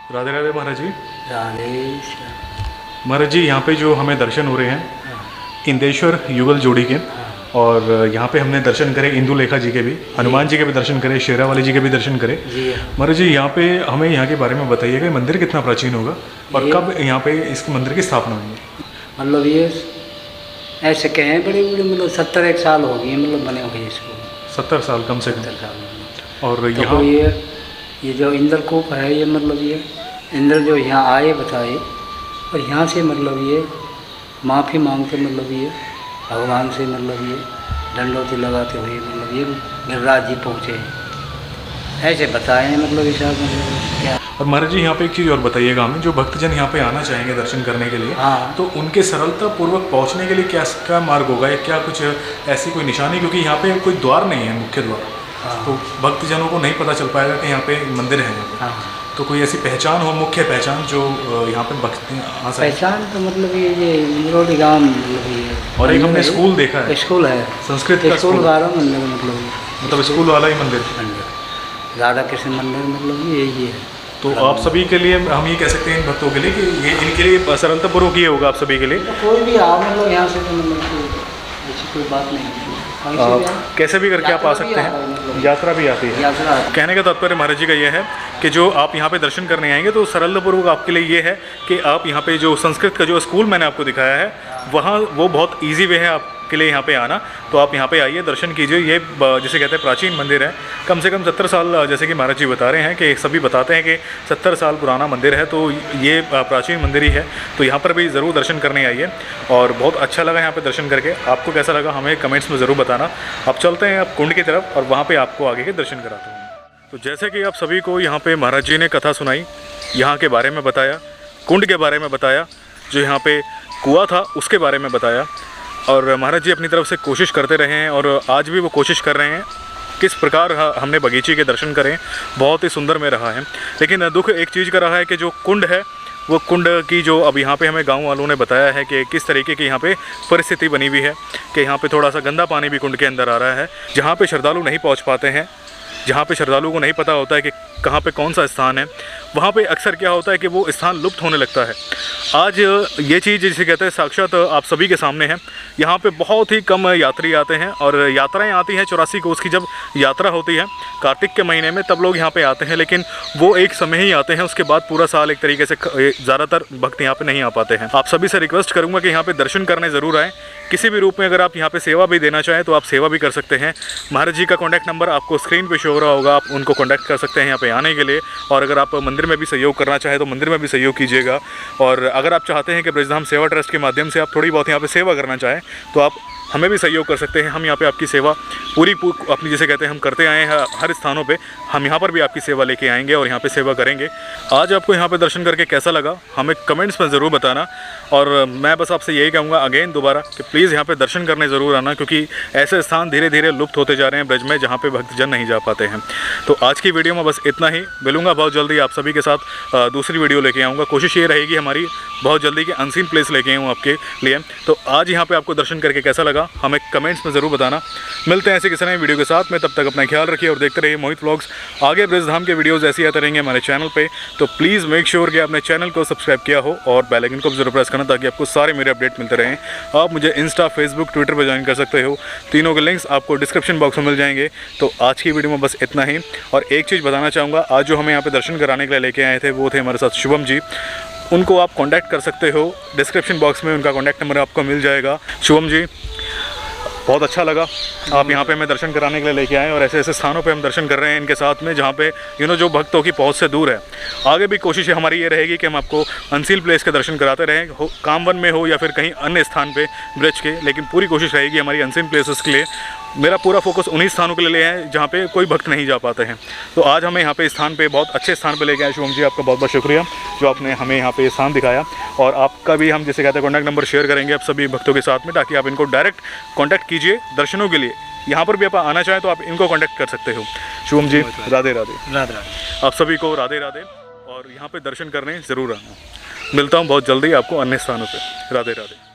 राधे राधे महाराज जी। महाराज जी, यहाँ पे जो हमें दर्शन हो रहे हैं इंदेश्वर युगल जोड़ी के, और यहाँ पे हमने दर्शन करे इंदु लेखा जी के भी, हनुमान जी के भी दर्शन करे, शेरावाली जी के भी दर्शन करे। महाराज जी, यहाँ पे हमें यहाँ के बारे में बताइएगा, मंदिर कितना प्राचीन होगा और कब यहाँ पे इस मंदिर की स्थापना हुई? मतलब ये ऐसे कहें बड़े बड़े, मतलब 70 साल हो गए मतलब बने हुए इसको। 70 साल कम से कम। 70 साल। और तो यहाँ ये जो इंद्रकूप है, ये मतलब ये इंद्र जो यहाँ आए बताए, और यहाँ से मतलब ये माफ़ी मांगते, मतलब ये भगवान से मतलब ये दंडोती लगाते हुए मतलब ये गिरिराज जी पहुँचे, ऐसे बताए हैं मतलब इस मतलब क्या। और महाराज जी, यहाँ पे एक चीज़ और बताइएगा हमें, जो भक्तजन यहाँ पे आना चाहेंगे दर्शन करने के लिए, हाँ, तो उनके सरलता पूर्वक पहुँचने के लिए क्या मार्ग होगा, या क्या कुछ ऐसी कोई निशानी? क्योंकि यहाँ पे कोई द्वार नहीं है, मुख्य द्वार, तो भक्तजनों को नहीं पता चल पाएगा कि यहाँ पे मंदिर है। यहाँ पे तो कोई ऐसी पहचान हो, मुख्य पहचान, जो यहाँ पे भक्त आ सके? पहचान तो मतलब ये इंद्रोली गांव मतलब ये, और एक हमने स्कूल देखा है, स्कूल है, संस्कृत का स्कूल वाला मंदिर, मतलब स्कूल वाला ही मंदिर, राधा कृष्ण मंदिर मतलब यही है। तो आप सभी के लिए हम ये कह सकते हैं इन भक्तों के लिए कि ये इनके लिए सरलतापूर्वक ये होगा आप सभी के लिए। कोई भी आओ मतलब यहाँ से, तो मतलब ऐसी कोई बात नहीं है, कैसे भी करके आप आ सकते हैं, यात्रा भी आती है। कहने का तात्पर्य महाराज जी का ये है कि जो आप यहाँ पे दर्शन करने आएंगे तो सरलतापूर्वक आपके लिए ये है कि आप यहाँ पे जो संस्कृत का जो स्कूल मैंने आपको दिखाया है, वहाँ वो बहुत इजी वे है आपके लिए यहाँ पे आना। तो आप यहाँ पे आइए, दर्शन कीजिए। ये जैसे कहते हैं प्राचीन मंदिर है, कम से कम 70 साल, जैसे कि महाराज जी बता रहे हैं कि सभी बताते हैं कि 70 साल पुराना मंदिर है, तो ये प्राचीन मंदिर ही है। तो यहाँ पर भी ज़रूर दर्शन करने आइए, और बहुत अच्छा लगा यहाँ पे दर्शन करके। आपको कैसा लगा हमें कमेंट्स में ज़रूर बताना। अब चलते हैं आप कुंड की तरफ, और वहाँ पर आपको आगे के दर्शन कराता हूँ। तो जैसे कि आप सभी को यहाँ पे महाराज जी ने कथा सुनाई यहाँ के बारे में बताया, कुंड के बारे में बताया, जो यहाँ पे कुआं था उसके बारे में बताया। और महाराज जी अपनी तरफ से कोशिश करते रहे हैं और आज भी वो कोशिश कर रहे हैं किस प्रकार हमने बगीचे के दर्शन करें, बहुत ही सुंदर में रहा है। लेकिन दुख एक चीज़ का रहा है कि जो कुंड है वो कुंड की जो अब यहाँ पे हमें गांव वालों ने बताया है कि किस तरीके की यहाँ पे परिस्थिति बनी हुई है कि यहाँ पे थोड़ा सा गंदा पानी भी कुंड के अंदर आ रहा है, जहाँ पे श्रद्धालु नहीं पहुँच पाते हैं, जहाँ पे श्रद्धालुओं को नहीं पता होता है कि कहाँ पे कौन सा स्थान है, वहाँ पे अक्सर क्या होता है कि वो स्थान लुप्त होने लगता है। आज ये चीज़ जिसे कहते हैं साक्षात आप सभी के सामने है। यहाँ पे बहुत ही कम यात्री आते हैं और यात्राएं आती हैं 84 कोस की जब यात्रा होती है कार्तिक के महीने में, तब लोग यहाँ पे आते हैं, लेकिन वो एक समय ही आते हैं, उसके बाद पूरा साल एक तरीके से ज़्यादातर भक्त यहाँ पे नहीं आ पाते हैं। आप सभी से रिक्वेस्ट करूँगा कि यहाँ पे दर्शन करने ज़रूर आएँ, किसी भी रूप में। अगर आप यहाँ पे सेवा भी देना चाहें तो आप सेवा भी कर सकते हैं। महाराज जी का कॉन्टैक्ट नंबर आपको स्क्रीन पे शो हो रहा होगा, आप उनको कॉन्टैक्ट कर सकते हैं यहाँ पे आने के लिए। और अगर आप मंदिर में भी सहयोग करना चाहें तो मंदिर में भी सहयोग कीजिएगा। और अगर आप चाहते हैं कि ब्रजधाम सेवा ट्रस्ट के माध्यम से आप थोड़ी बहुत यहाँ पे सेवा करना चाहें तो आप हमें भी सहयोग कर सकते हैं। हम यहाँ पे आपकी सेवा पूरी अपनी जिसे कहते हैं हम करते आए हैं हर स्थानों पे, हम यहाँ पर भी आपकी सेवा लेके आएंगे और यहाँ पे सेवा करेंगे। आज आपको यहाँ पे दर्शन करके कैसा लगा हमें कमेंट्स में ज़रूर बताना। और मैं बस आपसे यही कहूँगा अगेन दोबारा कि प्लीज़ यहाँ पे दर्शन करने ज़रूर आना, क्योंकि ऐसे स्थान धीरे धीरे लुप्त होते जा रहे हैं ब्रज में, जहाँ पे भक्तजन नहीं जा पाते हैं। तो आज की वीडियो में बस इतना ही। मिलूँगा बहुत जल्दी आप सभी के साथ दूसरी वीडियो लेके आऊँगा। कोशिश ये रहेगी हमारी बहुत जल्दी कि अनसीन प्लेस लेके आऊँ आपके लिए। तो आज यहाँ पर आपको दर्शन करके कैसा लगा हमें कमेंट्स में ज़रूर बताना। मिलते हैं ऐसे किसी नए वीडियो के साथ में, तब तक अपना ख्याल रखिए और देखते रहिए मोहित व्लॉग्स। आगे ब्रजधाम के वीडियोस ऐसे आते रहेंगे हमारे चैनल पे, तो प्लीज़ मेक श्योर कि आपने चैनल को सब्सक्राइब किया हो और बेल आइकन को जरूर प्रेस करना, ताकि आपको सारे मेरे अपडेट मिलते रहें। आप मुझे इंस्टा, फेसबुक, ट्विटर पर ज्वाइन कर सकते हो, तीनों के लिंक्स आपको डिस्क्रिप्शन बॉक्स में मिल जाएंगे। तो आज की वीडियो में बस इतना ही। और एक चीज़ बताना चाहूँगा, आज जो हमें यहाँ पर दर्शन कराने के लिए लेके आए थे वो थे हमारे साथ शुभम जी। उनको आप कॉन्टैक्ट कर सकते हो, डिस्क्रिप्शन बॉक्स में उनका कॉन्टैक्ट नंबर आपको मिल जाएगा। शुभम जी बहुत अच्छा लगा आप यहाँ पे हमें दर्शन कराने के लिए लेके आए और ऐसे ऐसे स्थानों पे हम दर्शन कर रहे हैं इनके साथ में, जहाँ पे जो भक्तों की पहुँच से दूर है। आगे भी कोशिश हमारी ये रहेगी कि हम आपको अनसील प्लेस के दर्शन कराते रहें, हो कामवन में हो या फिर कहीं अन्य स्थान पे ब्रज के, लेकिन पूरी कोशिश रहेगी हमारी अनसीन प्लेसेस के लिए। मेरा पूरा फोकस उन्हीं स्थानों के लिए है जहाँ पे कोई भक्त नहीं जा पाते हैं। तो आज हमें यहाँ पे स्थान पे बहुत अच्छे स्थान पे लेके आए शुभम जी, आपका बहुत बहुत शुक्रिया जो आपने हमें यहाँ पे स्थान दिखाया। और आपका भी हम जैसे कहते हैं कॉन्टैक्ट नंबर शेयर करेंगे आप सभी भक्तों के साथ में, ताकि आप इनको डायरेक्ट कॉन्टैक्ट कीजिए दर्शनों के लिए। यहाँ पर भी आप आना चाहें तो आप इनको कॉन्टैक्ट कर सकते हो। शुभम जी राधे राधे। राधे राधे। आप सभी को राधे राधे, और यहाँ पर दर्शन करने ज़रूर आना। मिलता हूँ बहुत जल्दी आपको अन्य स्थानों पर। राधे राधे।